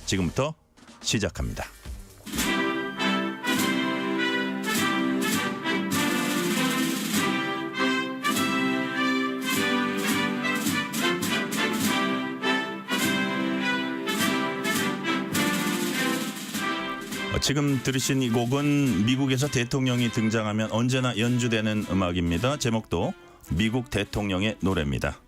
지금부터 시작합니다. 지금 들으신 이 곡은 미국에서 대통령이 등장하면 언제나 연주되는 음악입니다. 제목도 미국 대통령의 노래입니다.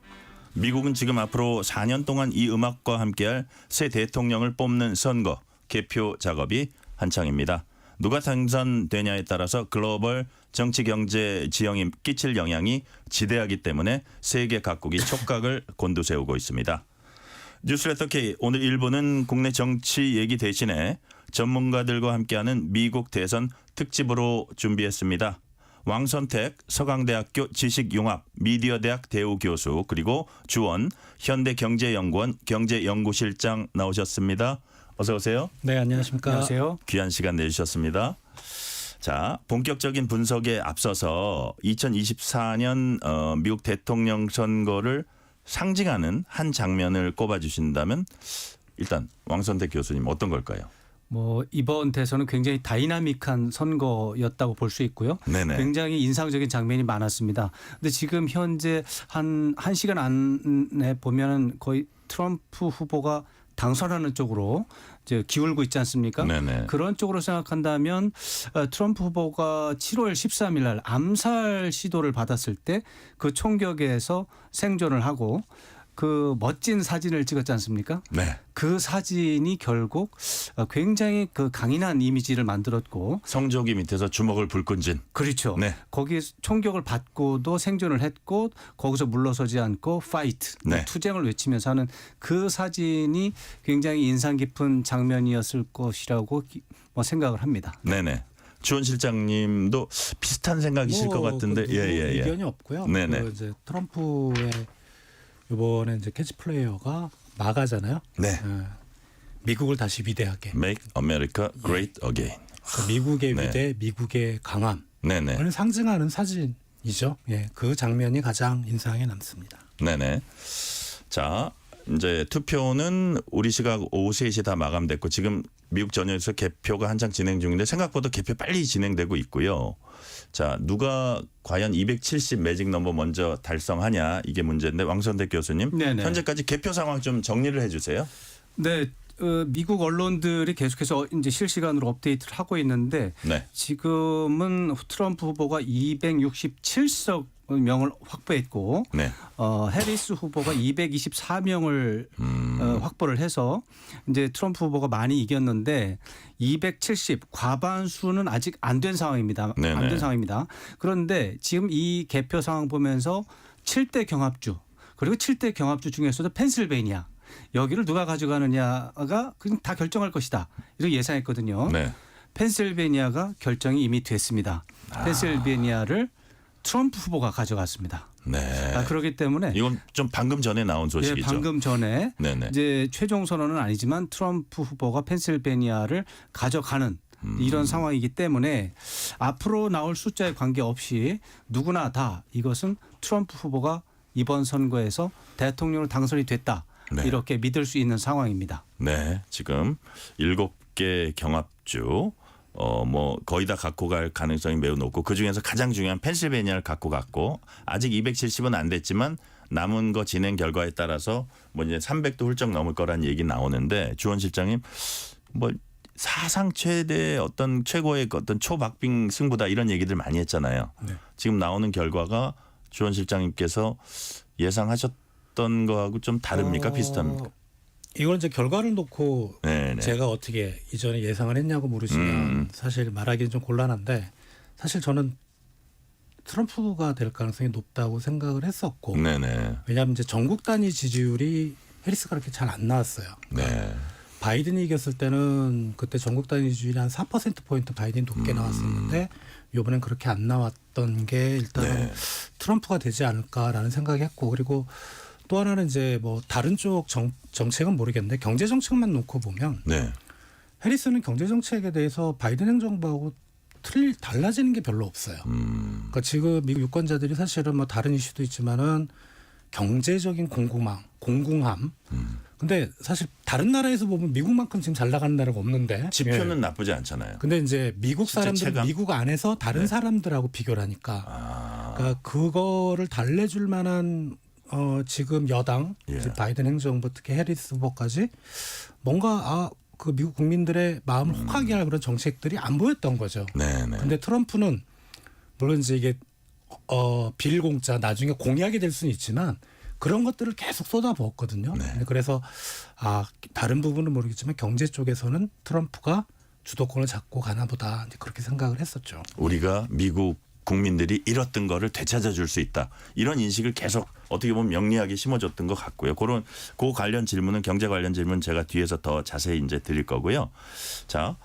미국은 지금 앞으로 4년 동안 이 음악과 함께할 새 대통령을 뽑는 선거, 개표 작업이 한창입니다. 누가 당선되냐에 따라서 글로벌 정치 경제 지형이 끼칠 영향이 지대하기 때문에 세계 각국이 촉각을 곤두세우고 있습니다. 뉴스레터 K 오늘 1부는 국내 정치 얘기 대신에 전문가들과 함께하는 미국 대선 특집으로 준비했습니다. 왕선택 서강대학교 지식융합 미디어대학 대우교수 그리고 주원 현대경제연구원 경제연구실장 나오셨습니다. 어서 오세요. 네, 안녕하십니까. 안녕하세요. 귀한 시간 내주셨습니다. 자, 본격적인 분석에 앞서서 2024년 미국 대통령 선거를 상징하는 한 장면을 꼽아주신다면 일단 왕선택 교수님 어떤 걸까요? 이번 대선은 굉장히 다이나믹한 선거였다고 볼 수 있고요. 네네. 굉장히 인상적인 장면이 많았습니다. 근데 지금 현재 한 시간 안에 보면은 거의 트럼프 후보가 당선하는 쪽으로 이제 기울고 있지 않습니까? 네네. 그런 쪽으로 생각한다면 트럼프 후보가 7월 13일 날 암살 시도를 받았을 때 그 총격에서 생존을 하고 그 멋진 사진을 찍었지 않습니까? 네. 그 사진이 결국 굉장히 그 강인한 이미지를 만들었고 성조기 밑에서 주먹을 불끈진. 그렇죠. 네. 거기에 총격을 받고도 생존을 했고 거기서 물러서지 않고 파이트, 네. 투쟁을 외치면서 하는 그 사진이 굉장히 인상 깊은 장면이었을 것이라고 생각을 합니다. 네네. 주원 실장님도 비슷한 생각이실 것 같은데. 예. 의견이 없고요. 네네. 이제 트럼프의 이번에 이제 캐치플레이어가 마가잖아요. 네. 미국을 다시 위대하게. Make America Great Again. 미국의 네. 위대, 미국의 강함을 네네. 상징하는 사진이죠. 예, 그 장면이 가장 인상에 남습니다. 네네. 자, 이제 투표는 우리 시각 오후 3시 다 마감됐고 지금 미국 전역에서 개표가 한창 진행 중인데 생각보다 개표 빨리 진행되고 있고요. 자, 누가 과연 270 매직 넘버 먼저 달성하냐 이게 문제인데 왕선택 교수님 네네. 현재까지 개표 상황 좀 정리를 해주세요. 네. 미국 언론들이 계속해서 이제 실시간으로 업데이트를 하고 있는데 네. 지금은 트럼프 후보가 267석 명을 확보했고 네. 해리스 후보가 224명을 확보를 해서 이제 트럼프 후보가 많이 이겼는데 270 과반수는 아직 안 된 상황입니다. 네네. 안 된 상황입니다. 그런데 지금 이 개표 상황 보면서 7대 경합주 그리고 7대 경합주 중에서도 펜실베이니아 여기를 누가 가져가느냐가 그냥 다 결정할 것이다. 이렇게 예상했거든요. 네. 펜실베이니아가 결정이 이미 됐습니다. 펜실베이니아를 트럼프 후보가 가져갔습니다. 네. 그렇기 때문에 이건 좀 방금 전에 나온 소식이죠. 예, 방금 전에 네네. 이제 최종 선언은 아니지만 트럼프 후보가 펜실베이니아를 가져가는 이런 상황이기 때문에 앞으로 나올 숫자에 관계없이 누구나 다 이것은 트럼프 후보가 이번 선거에서 대통령으로 당선이 됐다. 네. 이렇게 믿을 수 있는 상황입니다. 네, 지금 7개 경합주 거의 다 갖고 갈 가능성이 매우 높고 그중에서 가장 중요한 펜실베이니아를 갖고 갔고 아직 270은 안 됐지만 남은 거 진행 결과에 따라서 이제 300도 훌쩍 넘을 거란 얘기 나오는데 주원 실장님 사상 최대 어떤 최고의 어떤 초박빙 승부다 이런 얘기들 많이 했잖아요. 네. 지금 나오는 결과가 주원 실장님께서 예상하셨던 거하고 좀 다릅니까? 비슷합니까? 이건 이제 결과를 놓고 네네. 제가 어떻게 이전에 예상을 했냐고 물으시면 사실 말하기는 좀 곤란한데 사실 저는 트럼프가 될 가능성이 높다고 생각을 했었고 네네. 왜냐하면 이제 전국 단위 지지율이 해리스가 그렇게 잘 안 나왔어요. 네. 바이든이 이겼을 때는 그때 전국 단위 지지율이 한 4%포인트 바이든이 높게 나왔었는데 이번엔 그렇게 안 나왔던 게 일단은 네. 트럼프가 되지 않을까라는 생각이 했고 그리고 또 하나는 이제 다른 쪽 정책은 모르겠는데 경제 정책만 놓고 보면 네. 해리스는 경제 정책에 대해서 바이든 행정부하고 달라지는 게 별로 없어요. 그러니까 지금 미국 유권자들이 사실은 다른 이슈도 있지만은 경제적인 공공함 근데 사실 다른 나라에서 보면 미국만큼 지금 잘 나가는 나라가 없는데 지표는 나쁘지 않잖아요. 근데 이제 미국 실제 사람들은 체감? 미국 안에서 다른 네. 사람들하고 비교를 하니까 아, 그러니까 그거를 달래줄 만한 지금 여당 예. 이제 바이든 행정부 특히 해리스 후보까지 뭔가 그 미국 국민들의 마음을 혹하게 할 그런 정책들이 안 보였던 거죠. 네네. 근데 트럼프는 물론 이제 이게 비일공짜 나중에 공약이 될 수는 있지만 그런 것들을 계속 쏟아부었거든요. 네. 그래서 다른 부분은 모르겠지만 경제 쪽에서는 트럼프가 주도권을 잡고 가나 보다 이제 그렇게 생각을 했었죠. 우리가 미국 국민들이 잃었던 거를 되찾아줄 수 있다. 이런 인식을 계속 어떻게 보면 명리하게 심어줬던 것 같고요. 그 관련 질문은 경제 관련 질문 제가 뒤에서 더 자세히 이제 드릴 거고요. 자,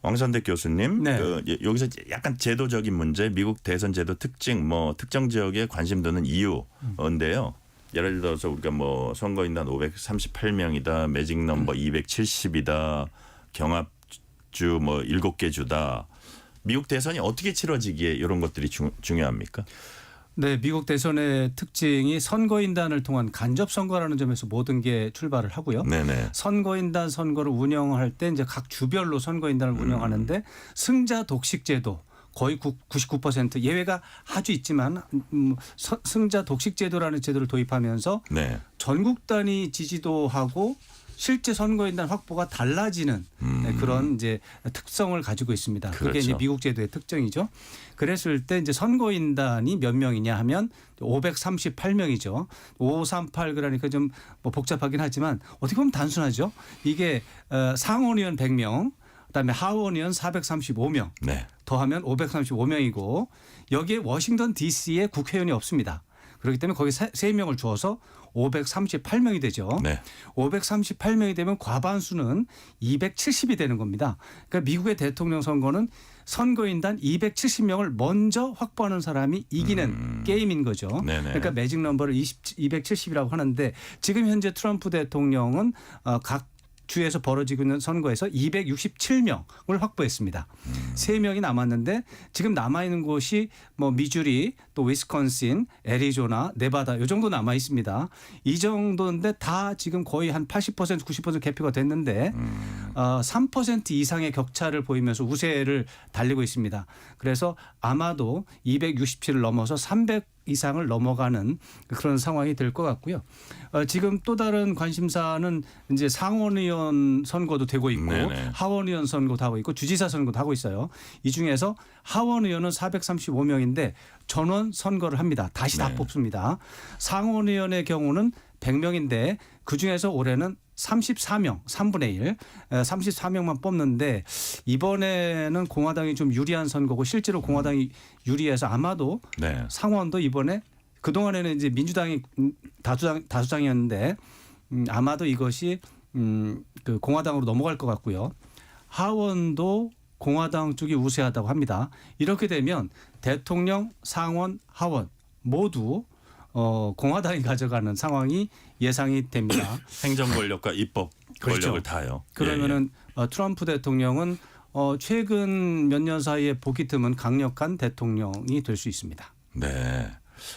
왕선대 교수님, 네. 여기서 약간 제도적인 문제, 미국 대선 제도 특징, 뭐 특정 지역에 관심 두는 이유인데요. 예를 들어서 우리가 뭐 선거인단 538명이다, 매직 넘버 270이다, 경합주 뭐 7개 주다. 미국 대선이 어떻게 치러지기에 이런 것들이 중요합니까? 네, 미국 대선의 특징이 선거인단을 통한 간접 선거라는 점에서 모든 게 출발을 하고요. 네네. 선거인단 선거를 운영할 때 이제 각 주별로 선거인단을 운영하는데 승자 독식제도 거의 99% 예외가 아주 있지만 승자 독식제도라는 제도를 도입하면서 네. 전국 단위 지지도하고 실제 선거인단 확보가 달라지는 그런 이제 특성을 가지고 있습니다. 그게 그렇죠. 이제 미국 제도의 특징이죠. 그랬을 때 이제 선거인단이 몇 명이냐 하면 538명이죠. 538 그러니까 좀 뭐 복잡하긴 하지만 어떻게 보면 단순하죠. 이게 상원의원 100명, 그다음에 하원의원 435명 네. 더하면 535명이고 여기에 워싱턴 DC에 국회의원이 없습니다. 그렇기 때문에 거기 3명을 주어서 538명이 되죠. 네. 538명이 되면 과반수는 270이 되는 겁니다. 그러니까 미국의 대통령 선거는 선거인단 270명을 먼저 확보하는 사람이 이기는 게임인 거죠. 네네. 그러니까 매직 넘버를 270이라고 하는데 지금 현재 트럼프 대통령은 각 주에서 벌어지고 있는 선거에서 267명을 확보했습니다. 3명이 남았는데 지금 남아있는 곳이 뭐 미주리 또 위스콘신, 애리조나, 네바다 이 정도 남아 있습니다. 이 정도인데 다 지금 거의 한 80% 90% 개표가 됐는데 3% 이상의 격차를 보이면서 우세를 달리고 있습니다. 그래서 아마도 267을 넘어서 300 이상을 넘어가는 그런 상황이 될 것 같고요. 지금 또 다른 관심사는 이제 상원의원 선거도 되고 있고 네네. 하원의원 선거도 하고 있고 주지사 선거도 하고 있어요. 이 중에서 하원의원은 435명인데 전원 선거를 합니다. 다시 다 네. 뽑습니다. 상원의원의 경우는 100명인데 그중에서 올해는 34명, 3분의 1, 34명만 뽑는데 이번에는 공화당이 좀 유리한 선거고 실제로 공화당이 유리해서 아마도 네. 상원도 이번에 그동안에는 이제 민주당이 다수당이었는데 아마도 이것이 그 공화당으로 넘어갈 것 같고요. 하원도 공화당 쪽이 우세하다고 합니다. 이렇게 되면 대통령, 상원, 하원 모두 공화당이 가져가는 상황이 예상이 됩니다. 행정 권력과 입법 그렇죠. 권력을 다요. 그러면은 트럼프 대통령은 최근 몇 년 사이에 보기 드문 강력한 대통령이 될 수 있습니다. 네.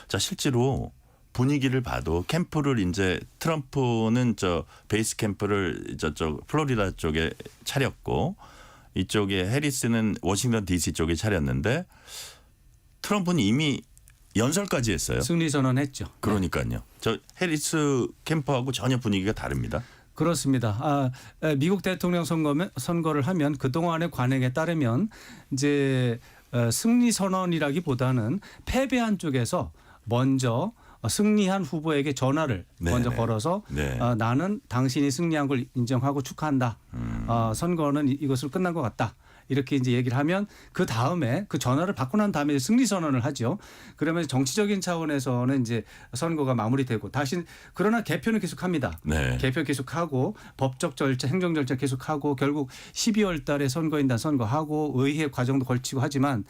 자, 실제로 분위기를 봐도 캠프를 이제 트럼프는 저 베이스 캠프를 저쪽 플로리다 쪽에 차렸고 이쪽에 해리스는 워싱턴 DC 쪽에 차렸는데 트럼프는 이미 연설까지 했어요. 승리 선언했죠. 그러니까요. 저 해리스 캠프하고 전혀 분위기가 다릅니다. 그렇습니다. 미국 대통령 선거를 하면 그동안의 관행에 따르면 이제 승리 선언이라기보다는 패배한 쪽에서 먼저 승리한 후보에게 전화를 먼저 걸어서 네. 나는 당신이 승리한 걸 인정하고 축하한다. 선거는 이것으로 끝난 것 같다. 이렇게 이제 얘기를 하면 그 다음에 그 전화를 받고 난 다음에 승리 선언을 하죠. 그러면 정치적인 차원에서는 이제 선거가 마무리되고 다시 그러나 개표는 계속합니다. 네. 개표 계속하고 법적 절차, 행정 절차 계속하고 결국 12월 달에 선거인단 선거하고 의회 과정도 걸치고 하지만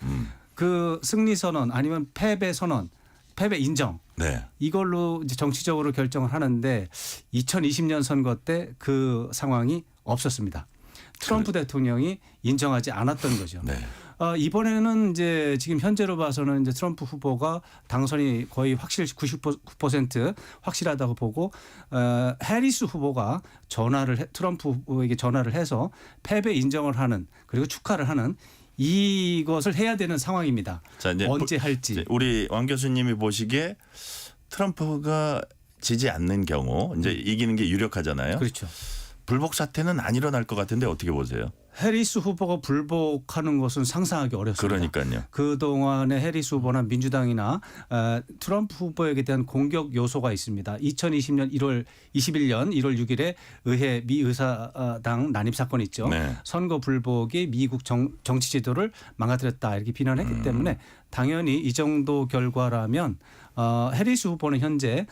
그 승리 선언 아니면 패배 선언, 패배 인정 네. 이걸로 이제 정치적으로 결정을 하는데 2020년 선거 때 그 상황이 없었습니다. 트럼프 대통령이 인정하지 않았던 거죠. 네. 이번에는 이제 지금 현재로 봐서는 이제 트럼프 후보가 당선이 거의 99% 확실하다고 보고 해리스 후보가 트럼프 후보에게 전화를 해서 패배 인정을 하는 그리고 축하를 하는 이것을 해야 되는 상황입니다. 자, 이제 언제 할지. 우리 왕 교수님이 보시기에 트럼프가 지지 않는 경우 이제 이기는 게 유력하잖아요. 그렇죠. 불복 사태는 안 일어날 것 같은데 어떻게 보세요? 해리스 후보가 불복하는 것은 상상하기 어렵습니다. 그러니까요. 그동안의 해리스 후보나 민주당이나 트럼프 후보에게 대한 공격 요소가 있습니다. 2021년 1월 6일에 의회 미 의사당 난입 사건이 있죠. 네. 선거 불복이 미국 정치 제도를 망가뜨렸다 이렇게 비난했기 때문에 당연히 이 정도 결과라면 해리스 후보는 현재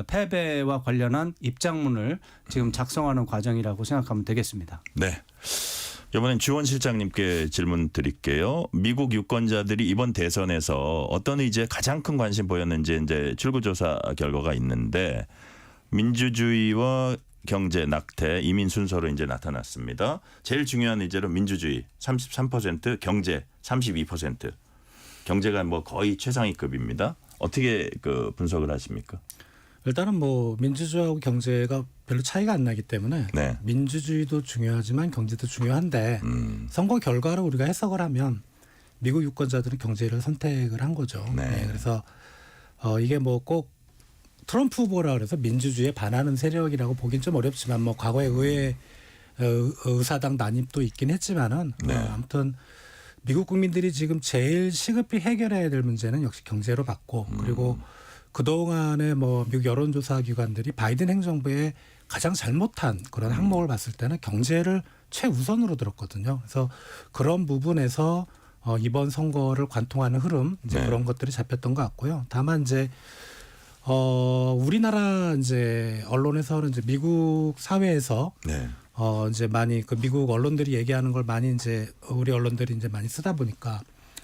패배와 관련한 입장문을 지금 작성하는 과정이라고 생각하면 되겠습니다. 네. 이번엔 주원 실장님께 질문 드릴게요. 미국 유권자들이 이번 대선에서 어떤 의제에 가장 큰 관심 보였는지 이제 출구조사 결과가 있는데 민주주의와 경제, 낙태, 이민 순서로 이제 나타났습니다. 제일 중요한 의제로 민주주의 33%, 경제 32%. 경제가 뭐 거의 최상위급입니다. 어떻게 그 분석을 하십니까? 일단은 뭐 민주주의하고 경제가 별로 차이가 안 나기 때문에 네. 민주주의도 중요하지만 경제도 중요한데 선거 결과를 우리가 해석을 하면 미국 유권자들은 경제를 선택을 한 거죠. 네. 네, 그래서 이게 뭐 꼭 트럼프 후보라 그래서 민주주의에 반하는 세력이라고 보긴 좀 어렵지만 뭐 과거에 의회 의사당 난입도 있긴 했지만은 네. 아무튼 미국 국민들이 지금 제일 시급히 해결해야 될 문제는 역시 경제로 봤고 그리고 그동안에 뭐 미국 여론조사 기관들이 바이든 행정부의 가장 잘못한 그런 항목을 봤을 때는 경제를 최우선으로 들었거든요. 그래서 그런 부분에서 이번 선거를 관통하는 흐름 이제 네. 그런 것들이 잡혔던 것 같고요. 다만 이제 우리나라 이제 언론에서는 이제 미국 사회에서 네. 이제 많이 그 미국 언론들이 얘기하는 걸 많이 이제 우리 언론들이 이제 많이 쓰다 보니까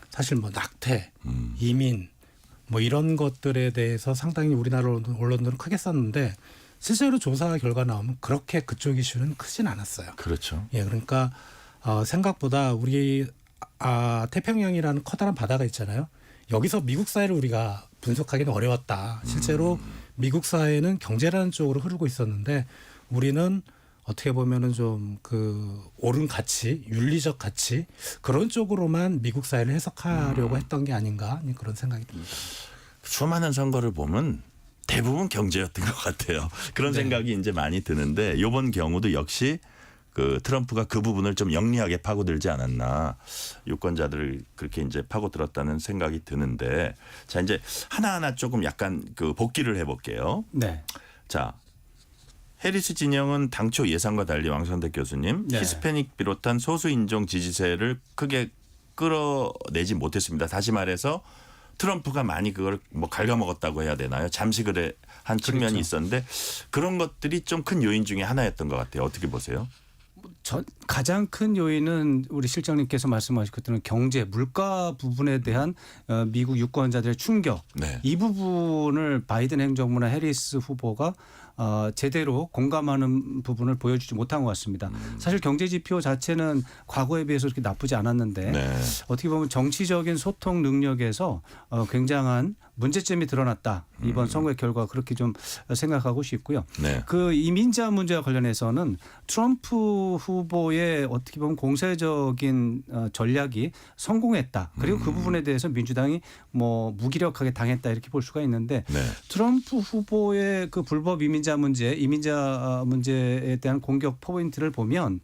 사실 뭐 낙태, 이민 뭐 이런 것들에 대해서 상당히 우리나라 언론들은 크게 썼는데 실제로 조사 결과 나오면 그렇게 그쪽 이슈는 크진 않았어요. 그렇죠. 예, 그러니까 생각보다 우리 태평양이라는 커다란 바다가 있잖아요. 여기서 미국 사회를 우리가 분석하기는 어려웠다. 실제로 미국 사회는 경제라는 쪽으로 흐르고 있었는데 우리는 어떻게 보면은 좀 그 옳은 가치, 윤리적 가치 그런 쪽으로만 미국 사회를 해석하려고 했던 게 아닌가 그런 생각이 듭니다. 수많은 선거를 보면 대부분 경제였던 것 같아요. 그런 네. 생각이 이제 많이 드는데 이번 경우도 역시 그 트럼프가 그 부분을 좀 영리하게 파고들지 않았나 유권자들을 그렇게 이제 파고들었다는 생각이 드는데 자 이제 하나하나 조금 약간 그 복기를 해볼게요. 네. 자. 해리스 진영은 당초 예상과 달리 왕선택 교수님 네. 히스패닉 비롯한 소수 인종 지지세를 크게 끌어내지 못했습니다. 다시 말해서 트럼프가 많이 그걸 뭐 갉아먹었다고 해야 되나요? 잠식을 한 측면이 그렇죠. 있었는데 그런 것들이 좀 큰 요인 중에 하나였던 것 같아요. 어떻게 보세요? 가장 큰 요인은 우리 실장님께서 말씀하신 것처럼 경제, 물가 부분에 대한 미국 유권자들의 충격. 네. 이 부분을 바이든 행정부나 해리스 후보가 제대로 공감하는 부분을 보여주지 못한 것 같습니다. 사실 경제 지표 자체는 과거에 비해서 그렇게 나쁘지 않았는데 네. 어떻게 보면 정치적인 소통 능력에서 굉장한 문제점이 드러났다. 이번 선거의 결과 그렇게 좀 생각하고 싶고요. 네. 그 이민자 문제와 관련해서는 트럼프 후보의 어떻게 보면 공세적인 전략이 성공했다. 그리고 그 부분에 대해서 민주당이 뭐 무기력하게 당했다 이렇게 볼 수가 있는데 네. 트럼프 후보의 그 불법 이민자 문제에 대한 공격 포인트를 보면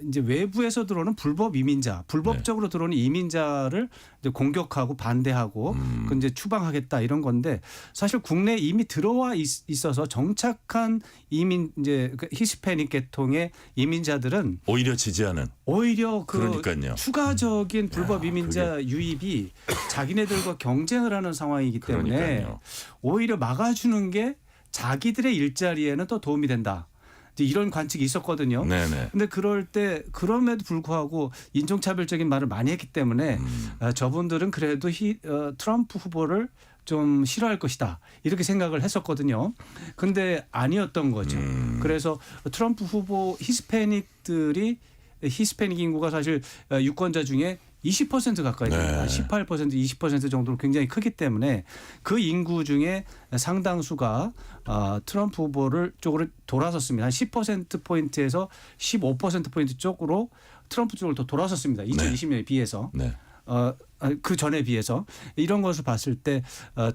이제 외부에서 들어오는 불법 이민자, 불법적으로 들어오는 이민자를 이제 공격하고 반대하고 그 이제 추방하겠다 이런 건데 사실 국내에 이미 들어와 있어서 정착한 이민 이제 히스패닉 계통의 이민자들은 오히려 지지하는. 오히려 그 그러니까요. 추가적인 불법 야, 이민자 유입이 자기네들과 경쟁을 하는 상황이기 때문에 그러니까요. 오히려 막아주는 게 자기들의 일자리에는 또 도움이 된다. 이런 관측이 있었거든요. 네네. 근데 그럴 때 그럼에도 불구하고 인종차별적인 말을 많이 했기 때문에 저분들은 그래도 트럼프 후보를 좀 싫어할 것이다. 이렇게 생각을 했었거든요. 근데 아니었던 거죠. 그래서 트럼프 후보 히스패닉 인구가 사실 유권자 중에 20% 가까이 됩니다. 네. 18%, 20% 정도로 굉장히 크기 때문에 그 인구 중에 상당수가 트럼프 후보를 쪽으로 돌아섰습니다. 한 10%포인트에서 15%포인트 쪽으로 트럼프 쪽으로 더 돌아섰습니다. 2020년에 비해서. 네. 그 전에 비해서 이런 것을 봤을 때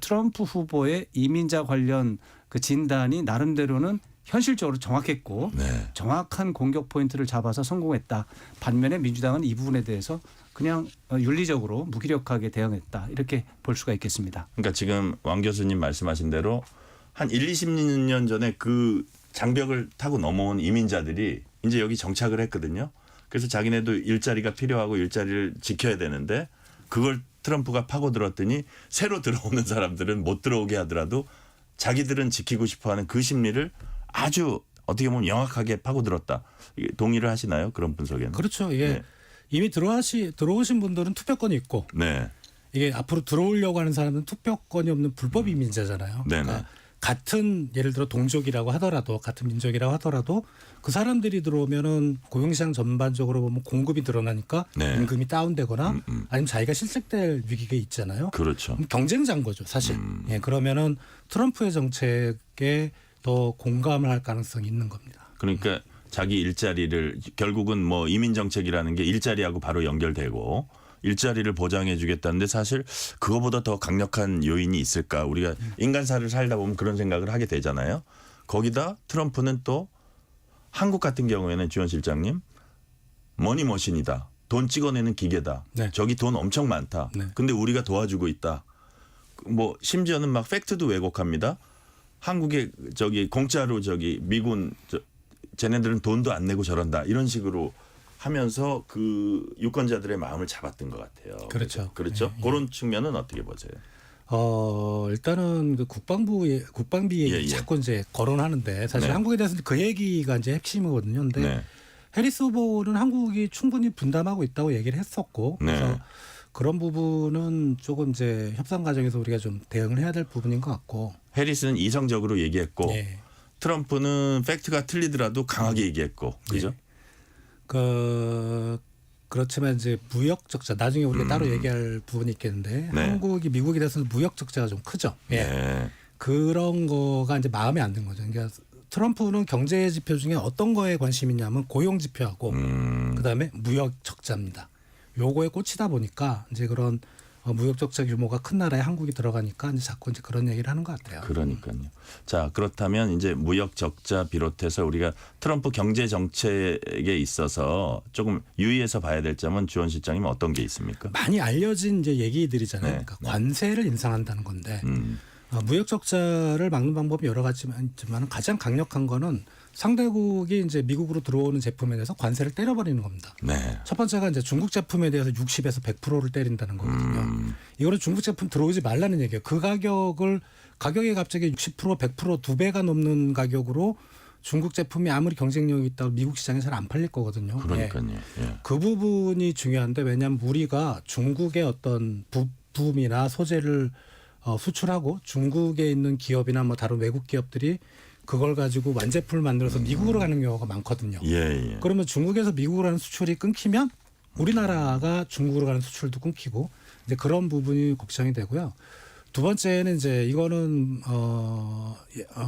트럼프 후보의 이민자 관련 그 진단이 나름대로는 현실적으로 정확했고 네. 정확한 공격 포인트를 잡아서 성공했다. 반면에 민주당은 이 부분에 대해서 그냥 윤리적으로 무기력하게 대응했다. 이렇게 볼 수가 있겠습니다. 그러니까 지금 왕 교수님 말씀하신 대로 한 20년 전에 그 장벽을 타고 넘어온 이민자들이 이제 여기 정착을 했거든요. 그래서 자기네도 일자리가 필요하고 일자리를 지켜야 되는데 그걸 트럼프가 파고들었더니 새로 들어오는 사람들은 못 들어오게 하더라도 자기들은 지키고 싶어하는 그 심리를 아주 어떻게 보면 영악하게 파고들었다. 이게 동의를 하시나요? 그런 분석에는. 그렇죠. 이게 네. 이미 들어오신 분들은 투표권이 있고 네. 이게 앞으로 들어오려고 하는 사람은 투표권이 없는 불법 이민자잖아요. 네네. 그러니까 같은 예를 들어 동족이라고 하더라도 같은 민족이라고 하더라도 그 사람들이 들어오면은 고용시장 전반적으로 보면 공급이 늘어나니까 네. 임금이 다운되거나 아니면 자기가 실직될 위기가 있잖아요. 그렇죠. 그럼 경쟁자인 거죠, 사실. 예, 그러면은 트럼프의 정책에 더 공감을 할 가능성이 있는 겁니다. 그러니까 자기 일자리를 결국은 뭐 이민 정책이라는 게 일자리하고 바로 연결되고 일자리를 보장해 주겠다는데 사실 그거보다 더 강력한 요인이 있을까? 우리가 인간사를 살다 보면 그런 생각을 하게 되잖아요. 거기다 트럼프는 또 한국 같은 경우에는 주현 실장님 머니머신이다. 돈 찍어내는 기계다. 네. 저기 돈 엄청 많다. 네. 근데 우리가 도와주고 있다. 뭐 심지어는 막 팩트도 왜곡합니다. 한국에 저기 공짜로 저기 미군 쟤네들은 돈도 안 내고 저런다. 이런 식으로 하면서 그 유권자들의 마음을 잡았던 것 같아요. 그렇죠. 그렇죠. 예, 예. 그런 측면은 어떻게 보세요? 일단은 그 국방비에 예, 예. 자꾸 이제 거론하는데 사실 네. 한국에 대해서는 그 얘기가 이제 핵심이거든요. 근데 네. 해리스 후보는 한국이 충분히 분담하고 있다고 얘기를 했었고 네. 그래서 그런 부분은 조금 이제 협상 과정에서 우리가 좀 대응을 해야 될 부분인 것 같고. 해리스는 이성적으로 얘기했고 예. 트럼프는 팩트가 틀리더라도 강하게 얘기했고 그죠? 그렇지만 이제 무역 적자 나중에 우리가 따로 얘기할 부분이 있겠는데 네. 한국이 미국에 대해서는 무역 적자가 좀 크죠. 예. 네. 그런 거가 이제 마음에 안 든 거죠. 그러니까 트럼프는 경제 지표 중에 어떤 거에 관심이 있냐면 고용 지표하고 그다음에 무역 적자입니다. 요거에 꽂히다 보니까 이제 그런 무역 적자 규모가 큰 나라에 한국이 들어가니까 이제 자꾸 이제 그런 얘기를 하는 것 같아요. 그러니까요. 자, 그렇다면 이제 무역 적자 비롯해서 우리가 트럼프 경제 정책에 있어서 조금 유의해서 봐야 될 점은 주원 실장님 어떤 게 있습니까? 많이 알려진 이제 얘기들이잖아요. 네, 그러니까 네. 관세를 인상한다는 건데 무역 적자를 막는 방법이 여러 가지만 가장 강력한 거는 상대국이 이제 미국으로 들어오는 제품에 대해서 관세를 때려버리는 겁니다. 네. 첫 번째가 이제 중국 제품에 대해서 60에서 100%를 때린다는 거거든요. 이거는 중국 제품 들어오지 말라는 얘기예요. 그 가격이 갑자기 60% 100% 두 배가 넘는 가격으로 중국 제품이 아무리 경쟁력이 있다고 미국 시장에 잘 안 팔릴 거거든요. 그러니까요. 예. 그 부분이 중요한데 왜냐하면 우리가 중국의 어떤 부품이나 소재를 수출하고 중국에 있는 기업이나 뭐 다른 외국 기업들이 그걸 가지고 완제품을 만들어서 미국으로 가는 경우가 많거든요. 예, 예. 그러면 중국에서 미국으로 가는 수출이 끊기면 우리나라가 중국으로 가는 수출도 끊기고 이제 그런 부분이 걱정이 되고요. 두 번째는 이제 이거는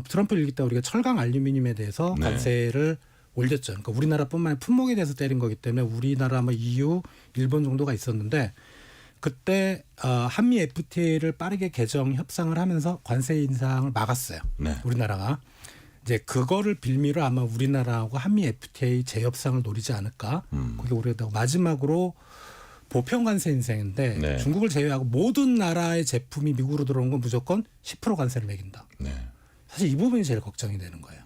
트럼프 일기 때 우리가 철강 알루미늄에 대해서 네. 관세를 올렸죠. 그러니까 우리나라뿐만 아니라 품목에 대해서 때린 거기 때문에 우리나라 뭐 EU, 일본 정도가 있었는데 그때 한미 FTA를 빠르게 개정 협상을 하면서 관세 인상을 막았어요. 네. 우리나라가. 이제 그거를 빌미로 아마 우리나라하고 한미 FTA 재협상을 노리지 않을까. 그게 우리가 마지막으로 보편 관세 인상인데 네. 중국을 제외하고 모든 나라의 제품이 미국으로 들어온 건 무조건 10% 관세를 매긴다. 네. 사실 이 부분이 제일 걱정이 되는 거예요.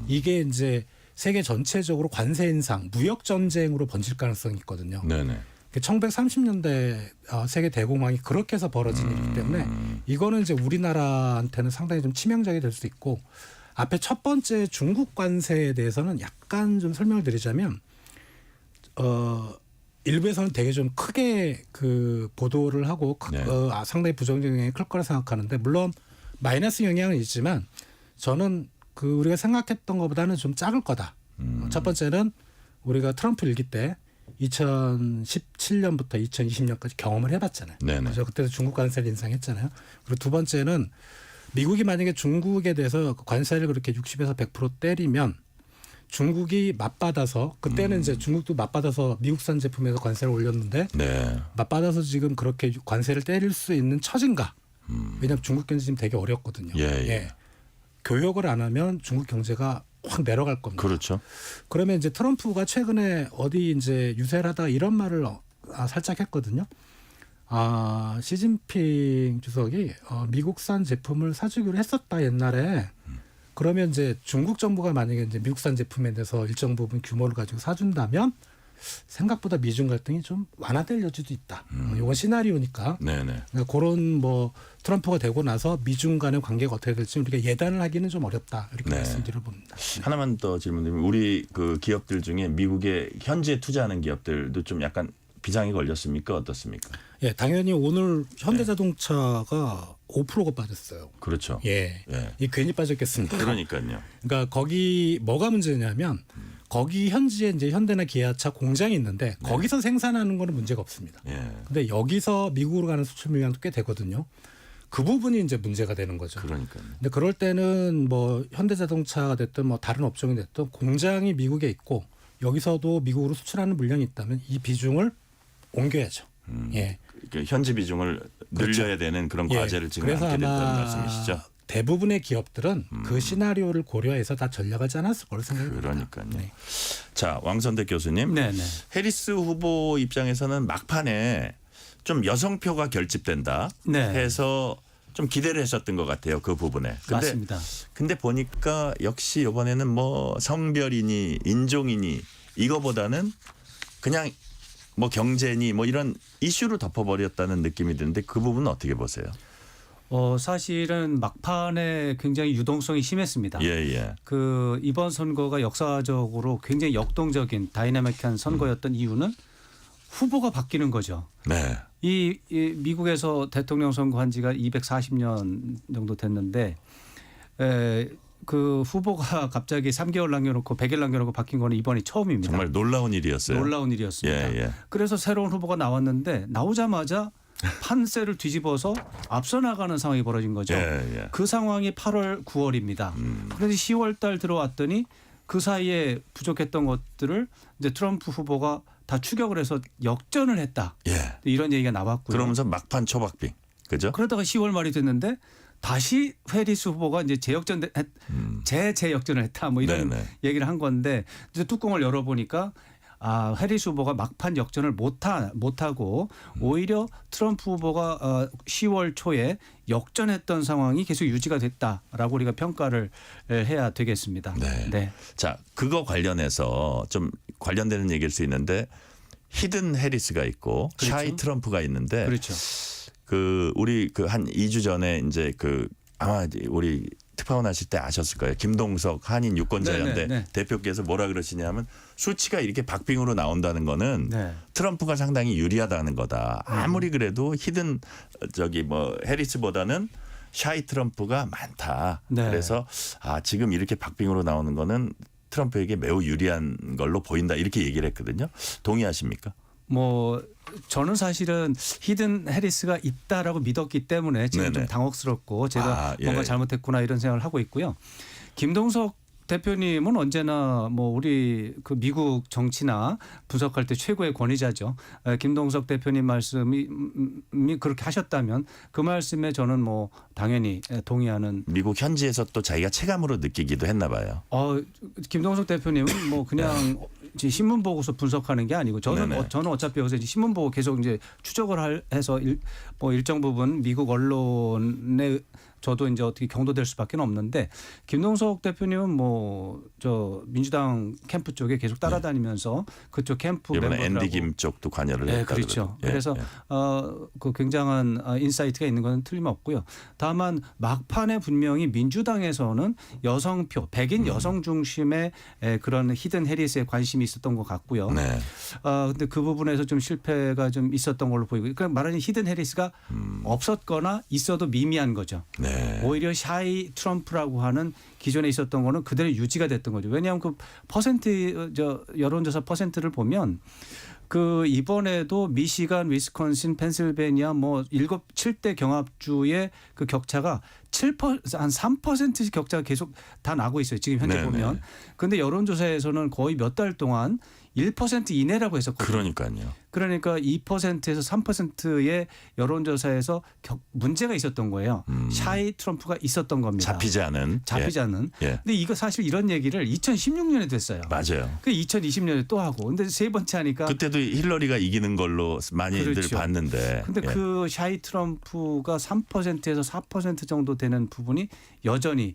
이게 이제 세계 전체적으로 관세 인상, 무역 전쟁으로 번질 가능성이 있거든요. 네, 네. 1930년대 세계 대공황이 그렇게 해서 벌어진 일이기 때문에 이거는 이제 우리나라한테는 상당히 좀 치명적이 될 수 있고 앞에 첫 번째 중국 관세에 대해서는 약간 좀 설명을 드리자면 일부에서는 되게 좀 크게 그 보도를 하고 네. 상당히 부정적 영향이 클 거라 생각하는데 물론 마이너스 영향은 있지만 저는 그 우리가 생각했던 것보다는 좀 작을 거다. 첫 번째는 우리가 트럼프 일기 때 2017년부터 2020년까지 경험을 해봤잖아요. 네네. 그래서 그때도 중국 관세를 인상했잖아요. 그리고 두 번째는 미국이 만약에 중국에 대해서 관세를 그렇게 60에서 100% 때리면 중국이 맞받아서 그때는 이제 중국도 맞받아서 미국산 제품에서 관세를 올렸는데 네. 맞받아서 지금 그렇게 관세를 때릴 수 있는 처진가? 왜냐하면 중국 경제 지금 되게 어렵거든요. 예. 교역을 안 하면 중국 경제가 확 내려갈 겁니다. 그렇죠. 그러면 이제 트럼프가 최근에 어디 이제 유세를 하다가 이런 말을 살짝 했거든요. 시진핑 주석이 미국산 제품을 사주기로 했었다 옛날에. 그러면 이제 중국 정부가 만약에 이제 미국산 제품에 대해서 일정 부분 규모를 가지고 사준다면 생각보다 미중 갈등이 좀 완화될 여지도 있다. 이건 시나리오니까. 네네. 그러니까 그런 뭐 트럼프가 되고 나서 미중 간의 관계가 어떻게 될지 우리가 예단을 하기는 좀 어렵다 이렇게 네. 말씀드려 봅니다. 하나만 더 질문드리면 우리 그 기업들 중에 미국에 현지에 투자하는 기업들도 좀 약간 비상이 걸렸습니까? 어떻습니까? 예, 당연히 오늘 현대자동차가 5%가 빠졌어요. 그렇죠. 예, 예. 이 괜히 빠졌겠습니까? 그러니까요. 그러니까 거기 뭐가 문제냐면 거기 현지에 이제 현대나 기아차 공장이 있는데 거기서 생산하는 거는 문제가 없습니다. 예. 근데 여기서 미국으로 가는 수출 물량도 꽤 되거든요. 그 부분이 이제 문제가 되는 거죠. 그러니까요. 근데 그럴 때는 뭐 현대자동차가 됐든 뭐 다른 업종이 됐든 공장이 미국에 있고 여기서도 미국으로 수출하는 물량이 있다면 이 비중을 옮겨야죠. 예. 그 현지 비중을 그렇죠. 늘려야 되는 그런 예. 과제를 지금 그래서 안게 된다는 아마 말씀이시죠? 대부분의 기업들은 그 시나리오를 고려해서 다 전략하지 않았을 거로 생각합니다. 그러니까요. 네. 자, 왕선대 교수님. 네네. 해리스 후보 입장에서는 막판에 좀 여성표가 결집된다 네. 해서 좀 기대를 했었던 것 같아요. 그 부분에. 맞습니다. 근데 보니까 역시 이번에는 뭐 성별이니 인종이니 이거보다는 그냥 뭐 경제니 뭐 이런 이슈로 덮어버렸다는 느낌이 드는데 그 부분은 어떻게 보세요? 사실은 막판에 굉장히 유동성이 심했습니다. 예. 그 이번 선거가 역사적으로 굉장히 역동적인 다이나믹한 선거였던 이유는 후보가 바뀌는 거죠. 네. 이 미국에서 대통령 선거한 지가 240년 정도 됐는데 그 후보가 갑자기 3개월 남겨놓고 100일 남겨놓고 바뀐 거는 이번이 처음입니다. 정말 놀라운 일이었어요. 놀라운 일이었습니다. 예. 그래서 새로운 후보가 나왔는데 나오자마자 판세를 뒤집어서 앞서 나가는 상황이 벌어진 거죠. 예. 그 상황이 8월, 9월입니다. 그런데 10월 달 들어왔더니 그 사이에 부족했던 것들을 이제 트럼프 후보가 다 추격을 해서 역전을 했다. 예. 이런 얘기가 나왔고요. 그러면서 막판 초박빙. 그죠? 그러다가 10월 말이 됐는데 다시 해리스 후보가 이제 재역전을 했다. 뭐 이런 네네. 얘기를 한 건데 이제 뚜껑을 열어보니까 해리스 후보가 막판 역전을 못하고 오히려 트럼프 후보가 10월 초에 역전했던 상황이 계속 유지가 됐다라고 우리가 평가를 해야 되겠습니다. 네. 자, 그거 관련해서 좀 관련되는 얘기일 수 있는데 히든 해리스가 있고 그렇죠. 샤이 트럼프가 있는데 그렇죠. 그 우리 그 한 2주 전에 이제 그 아마 우리 특파원 하실 때 아셨을 거예요. 김동석 한인 유권자연대 네. 대표께서 뭐라 그러시냐면 수치가 이렇게 박빙으로 나온다는 거는 네. 트럼프가 상당히 유리하다는 거다. 아무리 그래도 히든 해리스보다는 샤이 트럼프가 많다. 네. 그래서 지금 이렇게 박빙으로 나오는 거는 트럼프에게 매우 유리한 걸로 보인다. 이렇게 얘기를 했거든요. 동의하십니까? 뭐 저는 사실은 히든 해리스가 있다라고 믿었기 때문에 지금 좀 네네. 당혹스럽고 제가 예. 뭔가 잘못했구나 이런 생각을 하고 있고요. 김동석 대표님은 언제나 뭐 우리 그 미국 정치나 분석할 때 최고의 권위자죠. 김동석 대표님 말씀이 그렇게 하셨다면 그 말씀에 저는 뭐 당연히 동의하는. 미국 현지에서 또 자기가 체감으로 느끼기도 했나 봐요. 김동석 대표님은 뭐 그냥 이제 신문 보고서 분석하는 게 아니고 저는 어차피 여기서 이제 신문 보고 계속 이제 추적을 해서 뭐 일정 부분 미국 언론에 저도 이제 어떻게 경도될 수밖에 없는데 김동석 대표님은 뭐 저 민주당 캠프 쪽에 계속 따라다니면서 그쪽 캠프 이번에 멤버들하고 앤디 김 쪽도 관여를 네, 했다. 그렇죠. 그러더라고요. 그래서 그 굉장한 인사이트가 있는 것은 틀림없고요. 다만 막판에 분명히 민주당에서는 여성표, 백인 여성 중심의 그런 히든 해리스에 관심이 있었던 것 같고요. 네. 근데 그 부분에서 좀 실패가 좀 있었던 걸로 보이고, 그러니까 말하는 히든 해리스가 없었거나 있어도 미미한 거죠. 네. 오히려 샤이 트럼프라고 하는 기존에 있었던 거는 그대로 유지가 됐던 거죠. 왜냐하면 그 여론조사 퍼센트를 보면 그 이번에도 미시간, 위스콘신, 펜실베니아 뭐 7대 경합주의 그 격차가 한 3%씩 격차가 계속 다 나고 있어요. 지금 현재 네네. 보면. 그런데 여론조사에서는 거의 몇 달 동안 1% 이내라고 했었거든요. 그러니까요. 그러니까 2%에서 3%의 여론조사에서 문제가 있었던 거예요. 샤이 트럼프가 있었던 겁니다. 잡히지 않은. 잡히지 않는. 예. 근데 이거 사실 이런 얘기를 2016년에 됐어요. 맞아요. 그 2020년에 또 하고. 근데 세 번째 하니까. 그때도 힐러리가 이기는 걸로 많이들 그렇죠. 봤는데. 근데 예. 그 샤이 트럼프가 3%에서 4% 정도 되는 부분이 여전히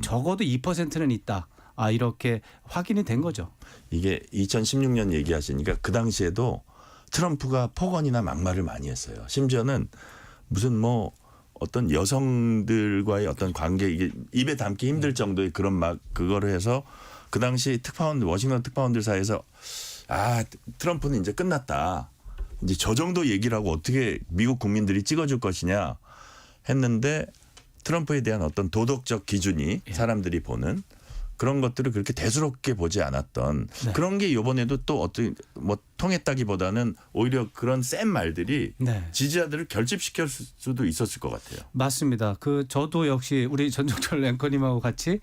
적어도 2%는 있다. 이렇게 확인이 된 거죠. 이게 2016년 얘기하시니까 그 당시에도 트럼프가 폭언이나 막말을 많이 했어요. 심지어는 무슨 뭐 어떤 여성들과의 어떤 관계 이게 입에 담기 힘들 정도의 그런 막 그거를 해서 그 당시 워싱턴 특파원들 사이에서 트럼프는 이제 끝났다. 이제 저 정도 얘기를 하고 어떻게 미국 국민들이 찍어줄 것이냐 했는데 트럼프에 대한 어떤 도덕적 기준이 사람들이 보는 그런 것들을 그렇게 대수롭게 보지 않았던 네. 그런 게 이번에도 또 어떤 뭐 통했다기보다는 오히려 그런 센 말들이 네. 지지자들을 결집시킬 수도 있었을 것 같아요. 맞습니다. 저도 역시 우리 전종철 앵커님하고 같이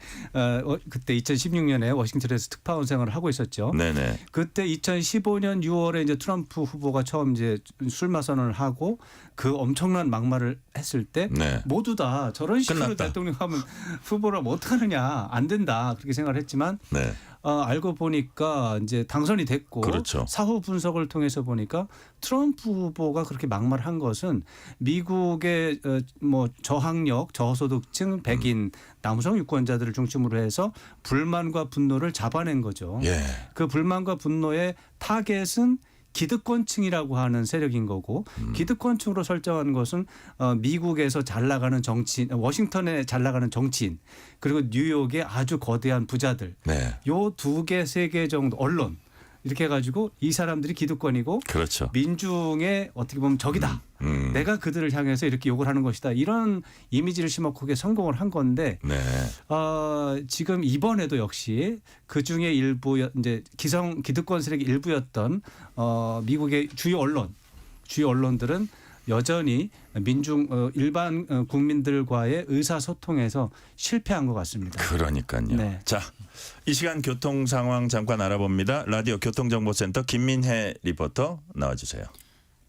그때 2016년에 워싱턴에서 특파원 생활을 하고 있었죠. 네네. 그때 2015년 6월에 이제 트럼프 후보가 처음 이제 술마 선언을 하고 그 엄청난 막말을 했을 때 네. 모두 다 저런 식으로 끝났다. 대통령 하면 후보라면 어떡하느냐 안 된다 그렇게 생각을 했지만 네. 알고 보니까 이제 당선이 됐고 그렇죠. 사후 분석을 통해서 보니까 트럼프 후보가 그렇게 막말한 것은 미국의 뭐 저학력, 저소득층, 백인, 남성 유권자들을 중심으로 해서 불만과 분노를 잡아낸 거죠. 예. 그 불만과 분노의 타겟은 기득권층이라고 하는 세력인 거고 기득권층으로 설정한 것은 미국에서 잘 나가는 정치인, 워싱턴에 잘 나가는 정치인 그리고 뉴욕의 아주 거대한 부자들 네. 요 2개, 3개 정도 언론 이렇게 해가지고 이 사람들이 기득권이고 그렇죠. 민중의 어떻게 보면 적이다. 내가 그들을 향해서 이렇게 욕을 하는 것이다. 이런 이미지를 심어놓게 성공을 한 건데 네. 지금 이번에도 역시 그 중에 일부 이제 기득권 세력의 일부였던 미국의 주요 언론들은 여전히 일반 국민들과의 의사소통에서 실패한 것 같습니다. 그러니까요. 네. 자, 이 시간 교통 상황 잠깐 알아봅니다. 라디오 교통정보센터 김민혜 리포터 나와주세요.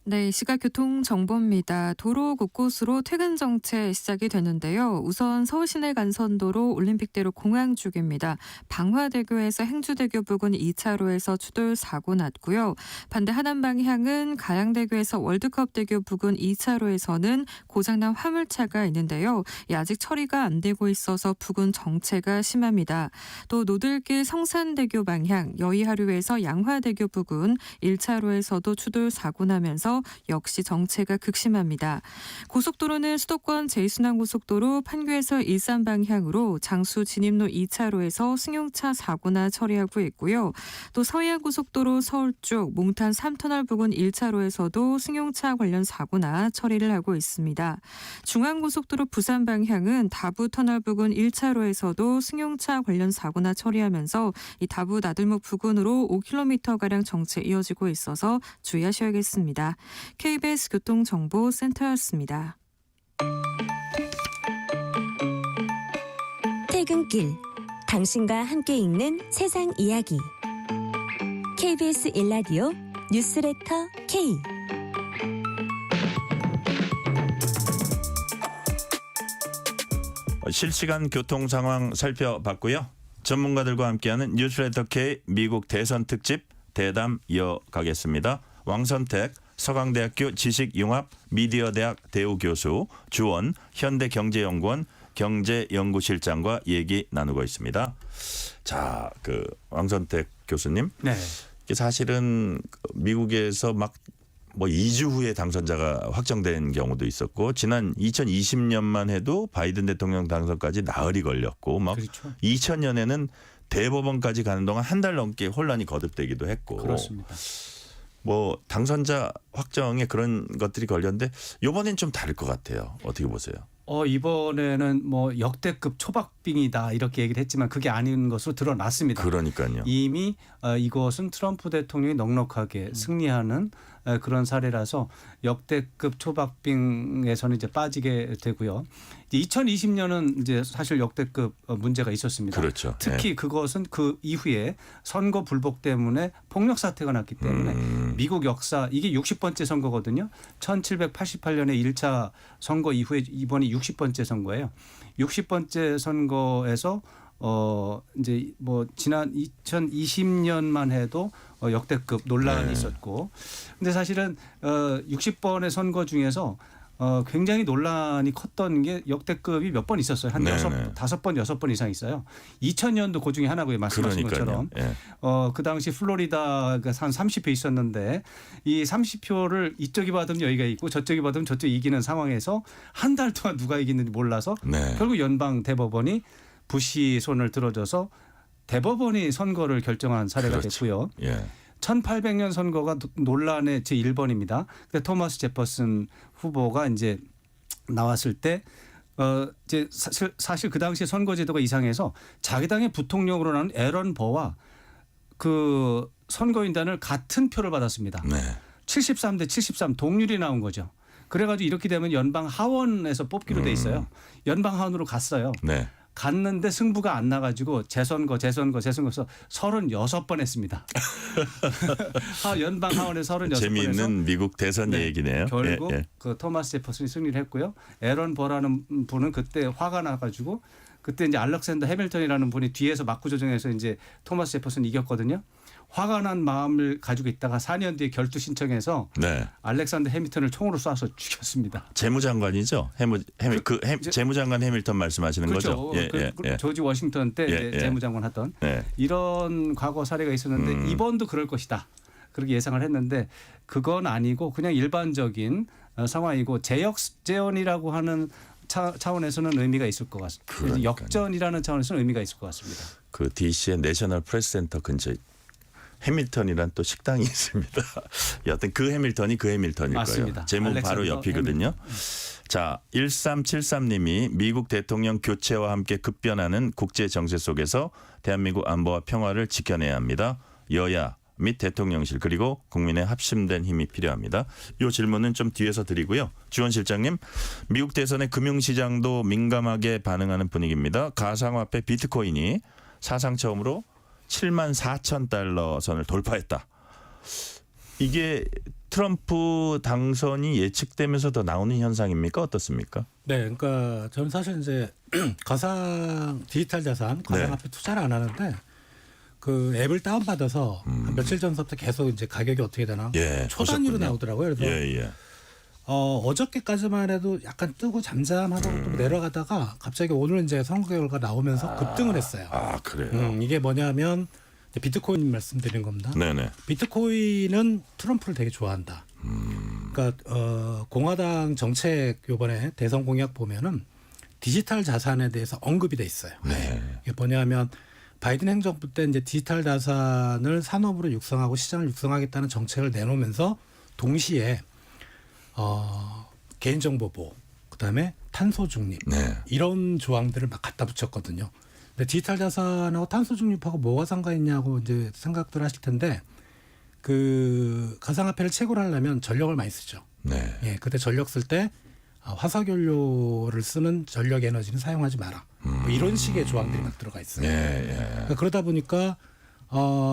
네, 시각 교통 정보입니다. 도로 곳곳으로 퇴근 정체 시작이 되는데요. 우선 서울 시내 간선도로 올림픽대로 공항 쪽입니다. 방화대교에서 행주대교 부근 2차로에서 추돌 사고 났고요. 반대 하남 방향은 가양대교에서 월드컵대교 부근 2차로에서는 고장난 화물차가 있는데요. 아직 처리가 안 되고 있어서 부근 정체가 심합니다. 또 노들길 성산대교 방향 여의하류에서 양화대교 부근 1차로에서도 추돌 사고 나면서 역시 정체가 극심합니다. 고속도로는 수도권 제2순환고속도로 판교에서 일산 방향으로 장수 진입로 2차로에서 승용차 사고나 처리하고 있고요. 또 서해안고속도로 서울 쪽 몽탄 3터널 부근 1차로에서도 승용차 관련 사고나 처리를 하고 있습니다. 중앙고속도로 부산 방향은 다부터널 부근 1차로에서도 승용차 관련 사고나 처리하면서 이 다부 나들목 부근으로 5km가량 정체 이어지고 있어서 주의하셔야겠습니다. KBS 교통정보센터였습니다. 퇴근길, 당신과 함께 읽는 세상 이야기. KBS 1라디오 뉴스레터 K. 실시간 교통 상황 살펴봤고요. 전문가들과 함께하는 뉴스레터 K 미국 대선 특집 대담 이어가겠습니다. 왕선택 서강대학교 지식융합 미디어대학 대우교수 주원 현대경제연구원 경제연구실장과 얘기 나누고 있습니다. 자, 왕선택 교수님. 네. 이게 사실은 미국에서 막 뭐 2주 후에 당선자가 확정된 경우도 있었고 지난 2020년만 해도 바이든 대통령 당선까지 나흘이 걸렸고 막 그렇죠. 2000년에는 대법원까지 가는 동안 한 달 넘게 혼란이 거듭되기도 했고 그렇습니다. 뭐 당선자 확정에 그런 것들이 걸렸는데 이번엔 좀 다를 것 같아요. 어떻게 보세요? 이번에는 뭐 역대급 초박빙이다 이렇게 얘기를 했지만 그게 아닌 것으로 드러났습니다. 그러니까요. 이미 이것은 트럼프 대통령이 넉넉하게 승리하는 그런 사례라서 역대급 초박빙에서는 이제 빠지게 되고요. 2020년은 이제 사실 역대급 문제가 있었습니다. 그렇죠. 특히 그것은 그 이후에 선거 불복 때문에 폭력 사태가 났기 때문에 미국 역사 이게 60번째 선거거든요. 1788년에 1차 선거 이후에 이번이 60번째 선거예요. 60번째 선거에서 이제 뭐 지난 2020년만 해도 역대급 논란이 네. 있었고, 근데 사실은 60번의 선거 중에서 굉장히 논란이 컸던 게 역대급이 몇 번 있었어요. 한 네, 5번, 5번 이상 있어요. 2000년도 그 중에 하나고요. 말씀하신 그러니까요. 것처럼. 예. 그 당시 플로리다가 한 30표 있었는데 이 30표를 이쪽이 받으면 여기가 있고 저쪽이 받으면 저쪽이 이기는 상황에서 한 달 동안 누가 이기는지 몰라서 네. 결국 연방 대법원이 부시 손을 들어줘서 대법원이 선거를 결정한 사례가 그렇죠. 됐고요. 예. 1800년 선거가 논란의 제1번입니다. 근데 토마스 제퍼슨 후보가 이제 나왔을 때 이제 사실 그 당시에 선거 제도가 이상해서 자기 당의 부통령으로 나온 에런 버와 그 선거인단을 같은 표를 받았습니다. 네. 73대 73 동률이 나온 거죠. 그래가지고 이렇게 되면 연방 하원에서 뽑기로 돼 있어요. 연방 하원으로 갔어요. 네. 갔는데 승부가 안 나가지고 재선거에서 36번 했습니다. 연방 하원에 36번에서 재미있는 미국 대선 얘기네요. 결국 예, 예. 그 토마스 제퍼슨이 승리를 했고요. 에런 버라는 분은 그때 화가 나가지고 그때 이제 알렉산더 해밀턴이라는 분이 뒤에서 막구 조정해서 이제 토마스 제퍼슨 이겼거든요. 화가 난 마음을 가지고 있다가 4년 뒤에 결투 신청해서 네. 알렉산더 해밀턴을 총으로 쏴서 죽였습니다. 재무장관이죠. 재무장관 해밀턴 말씀하시는 그렇죠. 거죠. 예, 예. 조지 워싱턴 때 예, 이제 예. 재무장관 하던 예. 이런 과거 사례가 있었는데 이번도 그럴 것이다. 그렇게 예상을 했는데 그건 아니고 그냥 일반적인 상황이고 재역전이라고 하는 차원에서는 의미가 있을 것 같습니다. 그러니까요. 역전이라는 차원에서는 의미가 있을 것 같습니다. 그 DC의 내셔널 프레스 센터 근처에 해밀턴이란 또 식당이 있습니다. 여하튼 그 해밀턴이 그 해밀턴일 맞습니다. 거예요. 제목 바로 알렉산더 옆이거든요. 자, 1373님이 미국 대통령 교체와 함께 급변하는 국제 정세 속에서 대한민국 안보와 평화를 지켜내야 합니다. 여야 및 대통령실 그리고 국민의 합심된 힘이 필요합니다. 이 질문은 좀 뒤에서 드리고요. 주원 실장님, 미국 대선의 금융시장도 민감하게 반응하는 분위기입니다. 가상화폐 비트코인이 사상 처음으로 74,000달러 선을 돌파했다. 이게 트럼프 당선이 예측되면서 더 나오는 현상입니까? 어떻습니까? 네, 그러니까 저는 사실 이제 디지털 자산, 가상화폐 투자를 안 하는데 그 앱을 다운 받아서 한 며칠 전부터 계속 이제 가격이 어떻게 되나 예, 초단위로 보셨군요. 나오더라고요. 그래서 예. 어저께까지만 해도 약간 뜨고 잠잠하다가 또 내려가다가 갑자기 오늘 이제 선거 결과 나오면서 급등을 했어요. 아, 그래요. 이게 뭐냐면 비트코인 말씀드린 겁니다. 네네. 비트코인은 트럼프를 되게 좋아한다. 그러니까 공화당 정책 요번에 대선 공약 보면은 디지털 자산에 대해서 언급이 돼 있어요. 네. 이게 뭐냐면 바이든 행정부 때 이제 디지털 자산을 산업으로 육성하고 시장을 육성하겠다는 정책을 내놓으면서 동시에 개인정보 보호, 그다음에 탄소 중립 네. 이런 조항들을 막 갖다 붙였거든요. 근데 디지털 자산하고 탄소 중립하고 뭐가 상관있냐고 이제 생각들 하실 텐데 그 가상화폐를 채굴 하려면 전력을 많이 쓰죠. 네. 예, 그때 전력 쓸 때 화석연료를 쓰는 전력 에너지는 사용하지 마라. 뭐 이런 식의 조항들이 막 들어가 있어요. 그러니까 그러다 보니까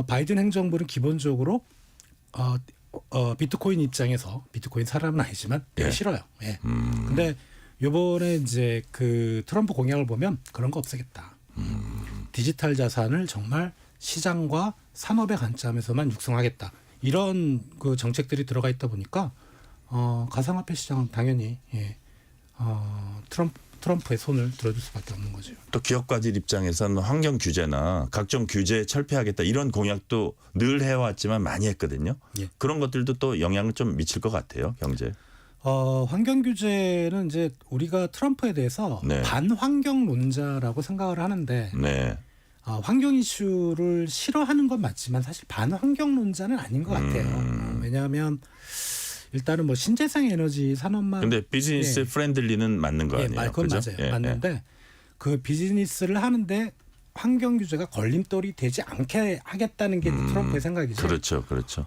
바이든 행정부는 기본적으로 비트코인 입장에서 비트코인 사람은 아니지만 되게 싫어요. 예. 근데 요번에 이제 그 트럼프 공약을 보면 그런 거 없애겠다. 디지털 자산을 정말 시장과 산업의 관점에서만 육성하겠다. 이런 그 정책들이 들어가 있다 보니까 가상화폐 시장은 당연히 트럼프의 손을 들어줄 수밖에 없는 거죠. 또 기업가들 입장에서는 환경 규제나 각종 규제 철폐하겠다 이런 공약도 늘 해왔지만 많이 했거든요. 예. 그런 것들도 또 영향을 좀 미칠 것 같아요. 경제. 환경 규제는 이제 우리가 트럼프에 대해서 네. 반환경론자라고 생각을 하는데 네. 환경 이슈를 싫어하는 건 맞지만 사실 반환경론자는 아닌 것 같아요. 왜냐하면 일단은 뭐 신재생 에너지 산업만 근데 비즈니스 예. 프렌들리는 맞는 거 아니에요? 그건 그죠? 맞아요. 예, 맞는데 그 비즈니스를 하는데 환경 규제가 걸림돌이 되지 않게 하겠다는 게 트럼프의 생각이죠. 그렇죠, 그렇죠.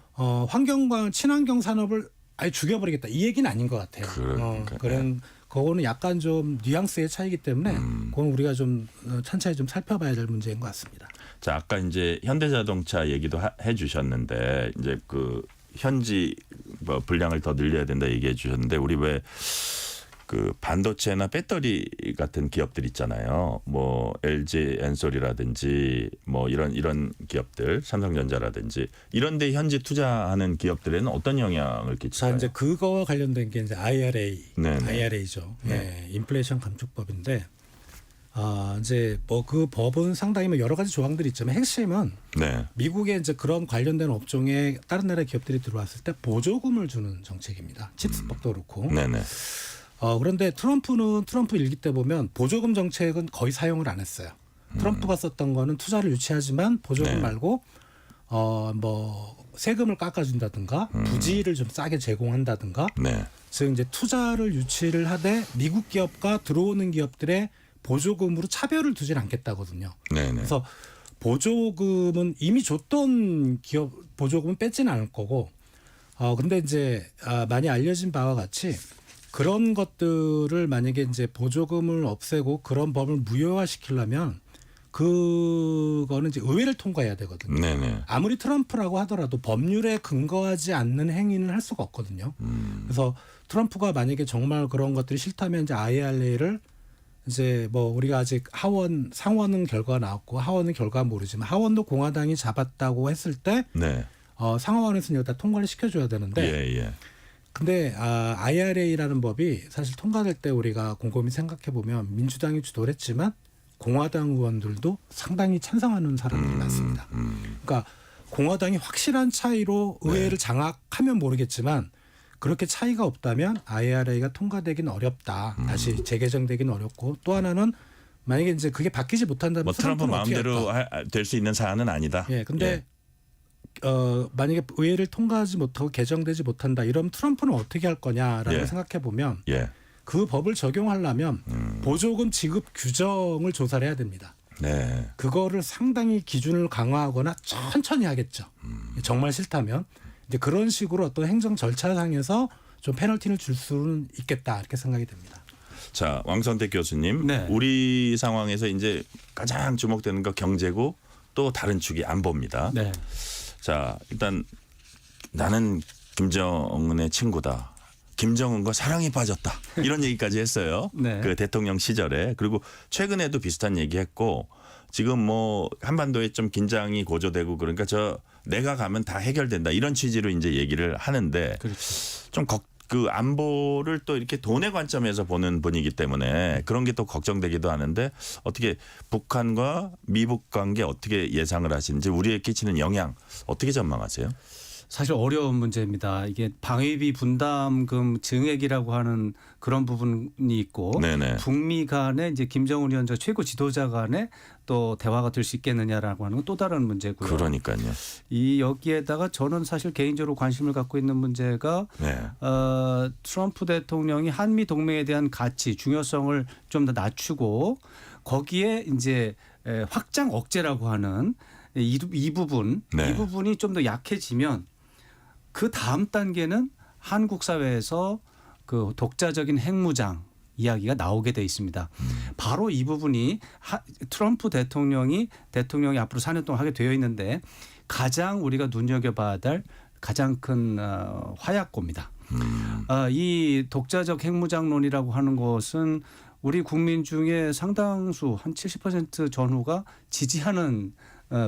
환경과 친환경 산업을 아예 죽여버리겠다 이 얘기는 아닌 것 같아요. 그러니까, 그런 그거는 약간 좀 뉘앙스의 차이기 때문에 그건 우리가 좀 천천히 좀 살펴봐야 될 문제인 것 같습니다. 자, 아까 이제 현대자동차 얘기도 해주셨는데 이제 그 현지 뭐 분량을 더 늘려야 된다 얘기해 주셨는데 우리 왜 그 반도체나 배터리 같은 기업들 있잖아요. 뭐 LG 엔솔이라든지 뭐 이런 기업들, 삼성전자라든지 이런 데 현지 투자하는 기업들에는 어떤 영향을 자, 끼칠까요? 이제 그거와 관련된 게 이제 네네. IRA죠. 네. 인플레이션 감축법인데 이제 뭐 그 법은 상당히 뭐 여러 가지 조항들이 있지만 핵심은 네. 미국에 이제 그런 관련된 업종에 다른 나라 기업들이 들어왔을 때 보조금을 주는 정책입니다. 칩스법도 그렇고. 네네. 그런데 트럼프 일기 때 보면 보조금 정책은 거의 사용을 안 했어요. 트럼프가 썼던 거는 투자를 유치하지만 보조금 네. 말고 뭐 세금을 깎아준다든가 부지를 좀 싸게 제공한다든가 네. 즉 이제 투자를 유치를 하되 미국 기업과 들어오는 기업들의 보조금으로 차별을 두질 않겠다거든요. 네네. 그래서 보조금은 이미 줬던 기업 보조금은 뺏지는 않을 거고 근데 이제 많이 알려진 바와 같이 그런 것들을 만약에 이제 보조금을 없애고 그런 법을 무효화시키려면 그거는 이제 의회를 통과해야 되거든요. 네네. 아무리 트럼프라고 하더라도 법률에 근거하지 않는 행위는 할 수가 없거든요. 그래서 트럼프가 만약에 정말 그런 것들이 싫다면 이제 IRA를 이제 뭐 우리가 아직 상원은 결과가 나왔고 하원은 결과가 모르지만 하원도 공화당이 잡았다고 했을 때 네. 상하원에서는 여기다 통과를 시켜줘야 되는데 예. 근데 IRA라는 법이 사실 통과될 때 우리가 곰곰이 생각해 보면 민주당이 주도를 했지만 공화당 의원들도 상당히 찬성하는 사람들이 많습니다. 그러니까 공화당이 확실한 차이로 의회를 장악하면 모르겠지만 그렇게 차이가 없다면 IRA가 통과되기는 어렵다. 다시 재개정되기는 어렵고 또 하나는 만약에 이제 그게 바뀌지 못한다면 뭐 트럼프 트럼프는 어떻게 마음대로 할까? 될 수 있는 사안은 아니다. 예, 근데 만약에 의회를 통과하지 못하고 개정되지 못한다. 이러면 트럼프는 어떻게 할 거냐라고 예. 생각해 보면 예. 그 법을 적용하려면 보조금 지급 규정을 조사를 해야 됩니다. 네. 그거를 상당히 기준을 강화하거나 천천히 하겠죠. 정말 싫다면 이제 그런 식으로 어떤 행정 절차상에서 좀 페널티를 줄 수는 있겠다 이렇게 생각이 됩니다. 자, 왕선택 교수님, 네. 우리 상황에서 이제 가장 주목되는 거 경제고 또 다른 축이 안보입니다. 네. 자, 일단 나는 김정은의 친구다. 김정은과 사랑에 빠졌다. 이런 얘기까지 했어요. 네. 그 대통령 시절에. 그리고 최근에도 비슷한 얘기했고 지금 뭐 한반도에 좀 긴장이 고조되고 그러니까 내가 가면 다 해결된다. 이런 취지로 이제 얘기를 하는데 그렇죠. 좀 그 안보를 또 이렇게 돈의 관점에서 보는 분이기 때문에 그런 게 또 걱정되기도 하는데 어떻게 북한과 미북 관계 어떻게 예상을 하시는지 우리에 끼치는 영향 어떻게 전망하세요? 사실 어려운 문제입니다. 이게 방위비 분담금 증액이라고 하는 그런 부분이 있고 네네. 북미 간에 이제 김정은 위원장 최고 지도자 간에 또 대화가 될 수 있겠느냐라고 하는 건 또 다른 문제고요. 그러니까요. 이 여기에다가 저는 사실 개인적으로 관심을 갖고 있는 문제가 네. 트럼프 대통령이 한미 동맹에 대한 가치 중요성을 좀 더 낮추고 거기에 이제 확장 억제라고 하는 이 부분 네. 이 부분이 좀 더 약해지면 그 다음 단계는 한국 사회에서 그 독자적인 핵무장 이야기가 나오게 돼 있습니다. 바로 이 부분이 트럼프 대통령이 앞으로 4년 동안 하게 되어 있는데 가장 우리가 눈여겨봐야 될 가장 큰 화약고입니다. 이 독자적 핵무장론이라고 하는 것은 우리 국민 중에 상당수 한 70% 전후가 지지하는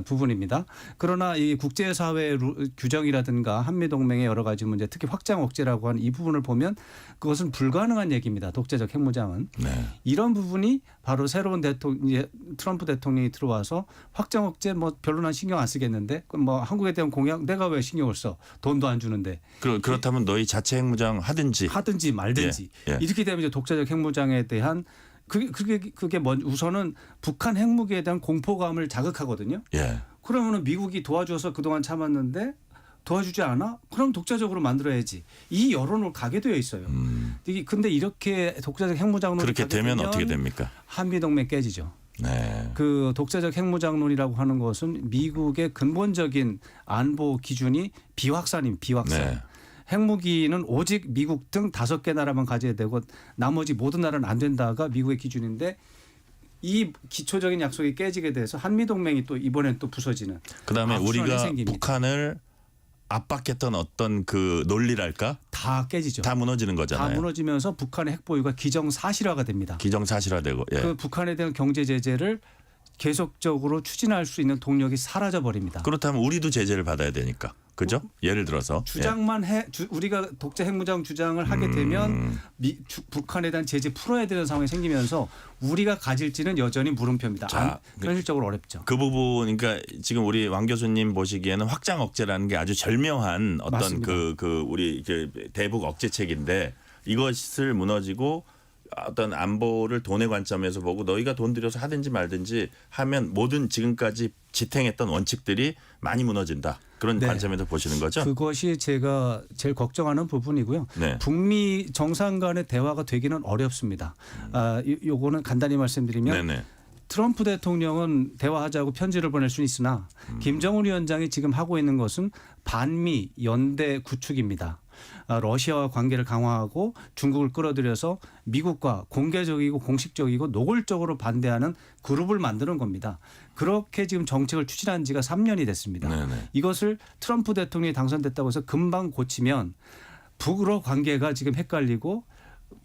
부분입니다. 그러나 이 국제사회 규정이라든가 한미동맹의 여러 가지 문제 특히 확장 억제라고 하는 이 부분을 보면 그것은 불가능한 얘기입니다. 독재적 핵무장은. 네. 이런 부분이 바로 새로운 트럼프 대통령이 들어와서 확장 억제 뭐 별로는 신경 안 쓰겠는데 뭐 한국에 대한 공약 내가 왜 신경을 써. 돈도 안 주는데. 그렇다면 너희 자체 핵무장 하든지 말든지. 예. 이렇게 되면 이제 독재적 핵무장에 대한 그게 우선은 북한 핵무기에 대한 공포감을 자극하거든요. 예. 그러면은 미국이 도와줘서 그동안 참았는데 도와주지 않아? 그럼 독자적으로 만들어야지. 이 여론을 가게 되어 있어요. 근데 이렇게 독자적 핵무장론이 그렇게 되면 어떻게 됩니까? 한미동맹 깨지죠. 네. 그 독자적 핵무장론이라고 하는 것은 미국의 근본적인 안보 기준이 비확산입니다. 비확산. 네. 핵무기는 오직 미국 등 5개 나라만 가져야 되고 나머지 모든 나라는 안 된다가 미국의 기준인데 이 기초적인 약속이 깨지게 돼서 한미동맹이 또 이번엔 또 부서지는. 그다음에 악순환이 우리가 생깁니다. 북한을 압박했던 어떤 그 논리랄까? 다 깨지죠. 다 무너지는 거잖아요. 다 무너지면서 북한의 핵보유가 기정사실화가 됩니다. 기정사실화되고. 예. 그 북한에 대한 경제 제재를 계속적으로 추진할 수 있는 동력이 사라져 버립니다. 그렇다면 우리도 제재를 받아야 되니까. 그죠? 예를 들어서. 주장만 우리가 독재 핵무장 주장을 하게 되면 북한에 대한 제재 풀어야 되는 상황이 생기면서 우리가 가질지는 여전히 물음표입니다. 자, 현실적으로 어렵죠. 그 부분, 그러니까 지금 우리 왕 교수님 보시기에는 확장 억제라는 게 아주 절묘한 어떤 맞습니다. 우리 대북 억제책인데 이것을 무너지고 어떤 안보를 돈의 관점에서 보고 너희가 돈 들여서 하든지 말든지 하면 모든 지금까지 지탱했던 원칙들이 많이 무너진다. 그런 네. 관점에서 보시는 거죠? 그것이 제가 제일 걱정하는 부분이고요. 네. 북미 정상 간의 대화가 되기는 어렵습니다. 요거는 간단히 말씀드리면 네네. 트럼프 대통령은 대화하자고 편지를 보낼 수는 있으나 김정은 위원장이 지금 하고 있는 것은 반미 연대 구축입니다. 러시아와 관계를 강화하고 중국을 끌어들여서 미국과 공개적이고 공식적이고 노골적으로 반대하는 그룹을 만드는 겁니다. 그렇게 지금 정책을 추진한 지가 3년이 됐습니다. 네네. 이것을 트럼프 대통령이 당선됐다고 해서 금방 고치면 북으로 관계가 지금 헷갈리고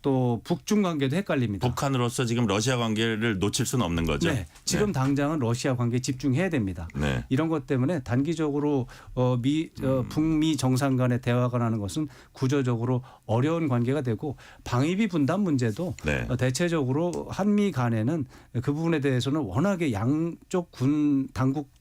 또 북중 관계도 헷갈립니다. 북한으로서 지금 러시아 관계를 놓칠 수는 없는 거죠? 네, 지금 네. 당장은 러시아 관계에 집중해야 됩니다. 네. 이런 것 때문에 단기적으로 북미 정상 간의 대화가 나는 것은 구조적으로 어려운 관계가 되고 방위비 분담 문제도 네. 대체적으로 한미 간에는 그 부분에 대해서는 워낙에 양쪽 군 당국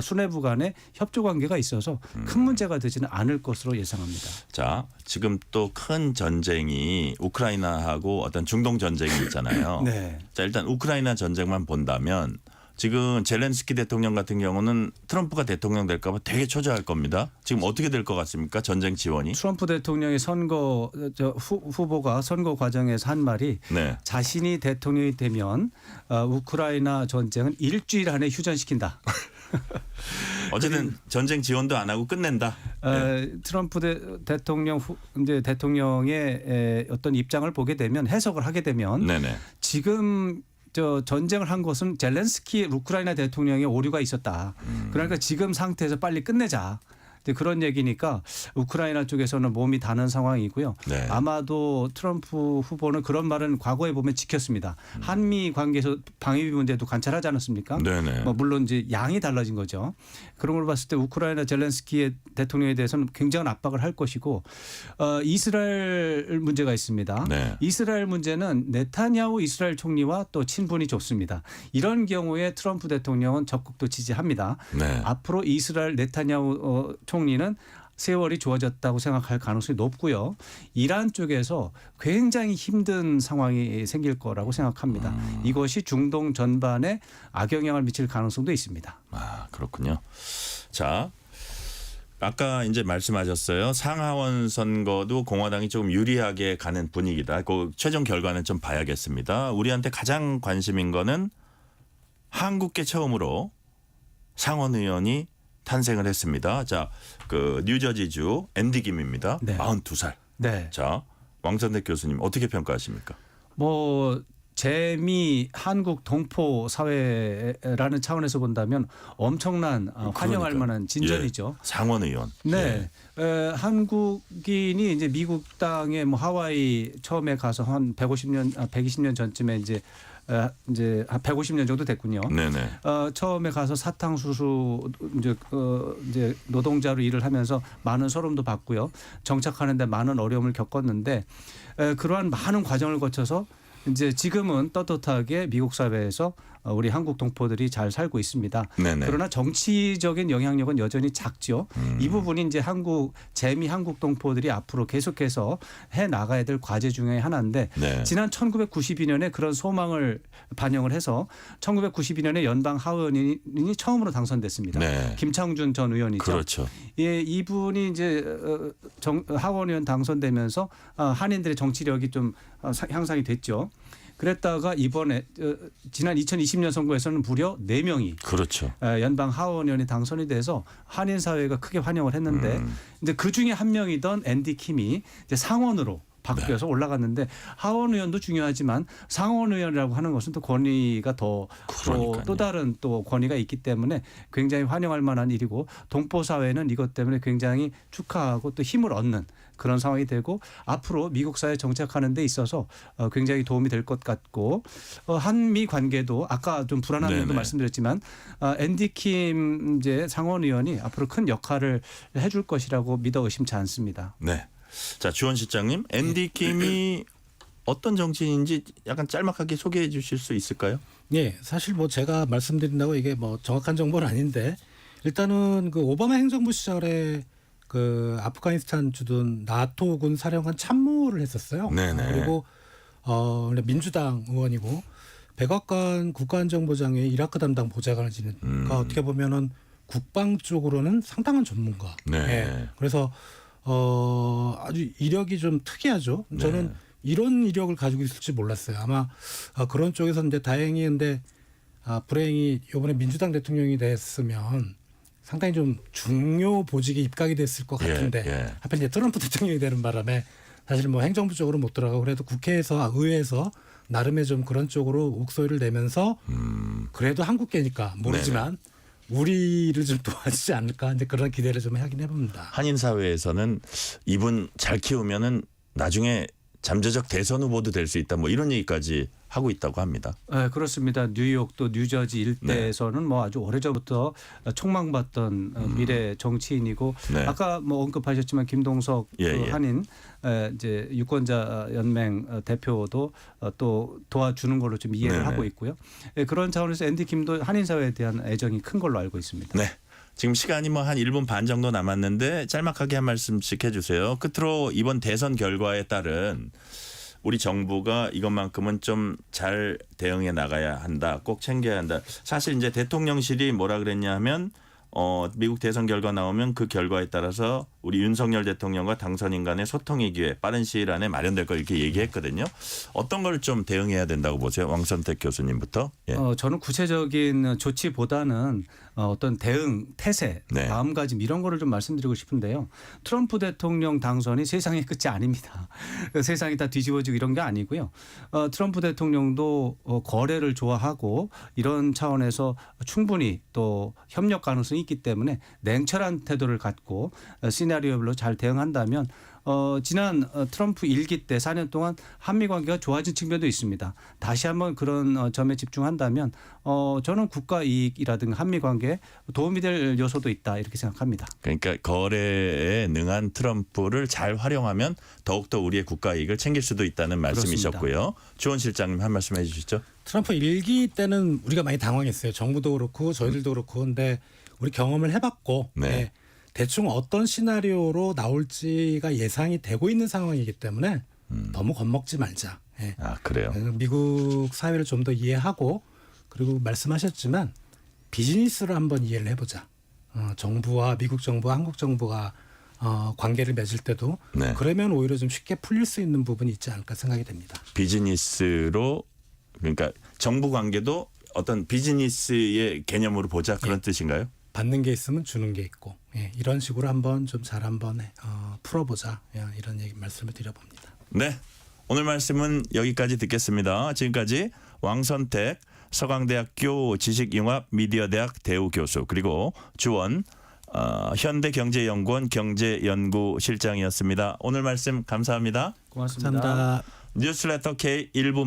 수뇌부 간의 협조 관계가 있어서 큰 문제가 되지는 않을 것으로 예상합니다. 자, 지금 또 큰 전쟁이 우크라이나하고 어떤 중동 전쟁이 있잖아요. 네. 자, 일단 우크라이나 전쟁만 본다면 지금 젤렌스키 대통령 같은 경우는 트럼프가 대통령 될까 봐 되게 초조할 겁니다. 지금 어떻게 될 것 같습니까? 전쟁 지원이? 트럼프 대통령의 선거 후보가 선거 과정에서 한 말이 네. 자신이 대통령이 되면 우크라이나 전쟁은 일주일 안에 휴전시킨다. 어쨌든 전쟁 지원도 안 하고 끝낸다. 트럼프 대통령의 어떤 입장을 보게 되면 해석을 하게 되면 네네. 지금 전쟁을 한 것은 젤렌스키 우크라이나 대통령의 오류가 있었다. 그러니까 지금 상태에서 빨리 끝내자. 그런 얘기니까 우크라이나 쪽에서는 몸이 다는 상황이고요. 네. 아마도 트럼프 후보는 그런 말은 과거에 보면 지켰습니다. 한미 관계에서 방위비 문제도 관찰하지 않았습니까? 네네. 뭐 물론 이제 양이 달라진 거죠. 그런 걸 봤을 때 우크라이나 젤렌스키의 대통령에 대해서는 굉장한 압박을 할 것이고 이스라엘 문제가 있습니다. 네. 이스라엘 문제는 네타냐후 이스라엘 총리와 또 친분이 좋습니다. 이런 경우에 트럼프 대통령은 적극도 지지합니다. 네. 앞으로 이스라엘 네타냐후 총리는 세월이 좋아졌다고 생각할 가능성이 높고요. 이란 쪽에서 굉장히 힘든 상황이 생길 거라고 생각합니다. 이것이 중동 전반에 악영향을 미칠 가능성도 있습니다. 아, 그렇군요. 자, 아까 이제 말씀하셨어요. 상하원 선거도 공화당이 조금 유리하게 가는 분위기다. 그 최종 결과는 좀 봐야겠습니다. 우리한테 가장 관심인 거는 한국계 처음으로 상원 의원이 탄생을 했습니다. 자, 그 뉴저지주 앤디 김입니다. 네. 42살. 네. 자, 왕선택 교수님 어떻게 평가하십니까? 뭐 재미 한국 동포 사회라는 차원에서 본다면 엄청난 환영할 그러니까. 만한 진전이죠. 예, 상원 의원. 네. 한국인이 이제 미국 땅에 뭐 하와이 처음에 가서 한 120년 전쯤에 이제 한 150년 정도 됐군요. 네네. 처음에 가서 사탕수수 이제 노동자로 일을 하면서 많은 서름도 받고요. 정착하는데 많은 어려움을 겪었는데 그러한 많은 과정을 거쳐서 이제 지금은 떳떳하게 미국 사회에서 우리 한국 동포들이 잘 살고 있습니다. 네네. 그러나 정치적인 영향력은 여전히 작죠. 이 부분이 이제 재미 한국 동포들이 앞으로 계속해서 해 나가야 될 과제 중에 하나인데 네. 지난 1992년에 그런 소망을 반영을 해서 1992년에 연방 하원인이 처음으로 당선됐습니다. 네. 김창준 전 의원이죠. 그렇죠. 예, 이분이 이제 하원의원 당선되면서 한인들의 정치력이 좀 향상이 됐죠. 그랬다가 이번에 지난 2020년 선거에서는 무려 4명이 그렇죠. 연방 하원의원이 당선이 돼서 한인 사회가 크게 환영을 했는데 이제 그 중에 한 명이던 앤디 킴이 이제 상원으로 바뀌어서 올라갔는데 하원 의원도 중요하지만 상원 의원이라고 하는 것은 또 권위가 또 다른 또 권위가 있기 때문에 굉장히 환영할 만한 일이고 동포 사회는 이것 때문에 굉장히 축하하고 또 힘을 얻는 그런 상황이 되고 앞으로 미국 사회 정착하는 데 있어서 굉장히 도움이 될 것 같고 한미 관계도 아까 좀 불안한 네네. 면도 말씀드렸지만 앤디 킴 이제 상원 의원이 앞으로 큰 역할을 해줄 것이라고 믿어 의심치 않습니다. 네. 자, 주원 실장님, 앤디 킴이 어떤 정치인인지 약간 짤막하게 소개해 주실 수 있을까요? 예, 사실 뭐 제가 말씀드린다고 이게 뭐 정확한 정보는 아닌데 일단은 그 오바마 행정부 시절에 그 아프가니스탄 주둔 나토군 사령관 참모를 했었어요. 네네. 그리고 민주당 의원이고 백악관 국가안전보장회 이라크 담당 보좌관을 지낸 그러니까 어떻게 보면은 국방 쪽으로는 상당한 전문가. 네. 예, 그래서 아주 이력이 좀 특이하죠. 저는 네. 이런 이력을 가지고 있을지 몰랐어요. 아마 그런 쪽에서 근데 다행히 근데 불행히 이번에 민주당 대통령이 됐으면 상당히 좀 중요 보직에 입각이 됐을 것 같은데 예. 하필 이제 트럼프 대통령이 되는 바람에 사실 뭐 행정부 쪽으로 못 들어가고 그래도 국회에서 의회에서 나름의 좀 그런 쪽으로 목소리를 내면서 그래도 한국계니까 모르지만 우리를 좀 도와주지 않을까 이제 그런 기대를 좀 하긴 해봅니다. 한인 사회에서는 이분 잘 키우면은 나중에 잠재적 대선 후보도 될 수 있다. 뭐 이런 얘기까지 하고 있다고 합니다. 네, 그렇습니다. 뉴욕 또 뉴저지 일대에서는 뭐 아주 오래전부터 촉망받던 미래 정치인이고 네. 아까 뭐 언급하셨지만 김동석 예. 한인 이제 유권자 연맹 대표도 또 도와주는 걸로 좀 이해를 네네. 하고 있고요. 그런 차원에서 앤디 킴도 한인 사회에 대한 애정이 큰 걸로 알고 있습니다. 네. 지금 시간이 뭐 한 1분 반 정도 남았는데 짤막하게 한 말씀씩 해주세요. 끝으로 이번 대선 결과에 따른 우리 정부가 이것만큼은 좀 잘 대응해 나가야 한다. 꼭 챙겨야 한다. 사실 이제 대통령실이 뭐라 그랬냐 하면 미국 대선 결과 나오면 그 결과에 따라서 우리 윤석열 대통령과 당선인 간의 소통의 기회 빠른 시일 안에 마련될 걸 이렇게 얘기했거든요. 어떤 걸 좀 대응해야 된다고 보세요? 왕선택 교수님부터. 예. 저는 구체적인 조치보다는 어떤 대응, 태세, 네. 마음가짐 이런 거를 좀 말씀드리고 싶은데요. 트럼프 대통령 당선이 세상의 끝이 아닙니다. 세상이 다 뒤집어지고 이런 게 아니고요. 트럼프 대통령도 거래를 좋아하고 이런 차원에서 충분히 또 협력 가능성이 있기 때문에 냉철한 태도를 갖고 시나리오별로 잘 대응한다면 지난 트럼프 1기 때 4년 동안 한미 관계가 좋아진 측면도 있습니다. 다시 한번 그런 점에 집중한다면 저는 국가 이익이라든가 한미 관계에 도움이 될 요소도 있다 이렇게 생각합니다. 그러니까 거래에 능한 트럼프를 잘 활용하면 더욱더 우리의 국가 이익을 챙길 수도 있다는 말씀이셨고요. 주원 실장님 한 말씀 해 주시죠. 트럼프 1기 때는 우리가 많이 당황했어요. 정부도 그렇고 저희들도 그렇고 근데 우리 경험을 해봤고 네. 대충 어떤 시나리오로 나올지가 예상이 되고 있는 상황이기 때문에 너무 겁먹지 말자. 예. 아, 그래요. 미국 사회를 좀 더 이해하고 그리고 말씀하셨지만 비즈니스를 한번 이해를 해보자. 정부와 미국 정부와 한국 정부가 관계를 맺을 때도 네. 그러면 오히려 좀 쉽게 풀릴 수 있는 부분이 있지 않을까 생각이 됩니다. 비즈니스로 그러니까 정부 관계도 어떤 비즈니스의 개념으로 보자 그런 뜻인가요? 받는 게 있으면 주는 게 있고 이런 식으로 한번 좀 잘 한번 풀어보자 이런 얘기 말씀을 드려봅니다. 네. 오늘 말씀은 여기까지 듣겠습니다. 지금까지 왕선택 서강대학교 지식융합 미디어대학 대우 교수 그리고 주원 현대경제연구원 경제연구실장이었습니다. 오늘 말씀 감사합니다. 고맙습니다. 감사합니다. 뉴스레터 K 1부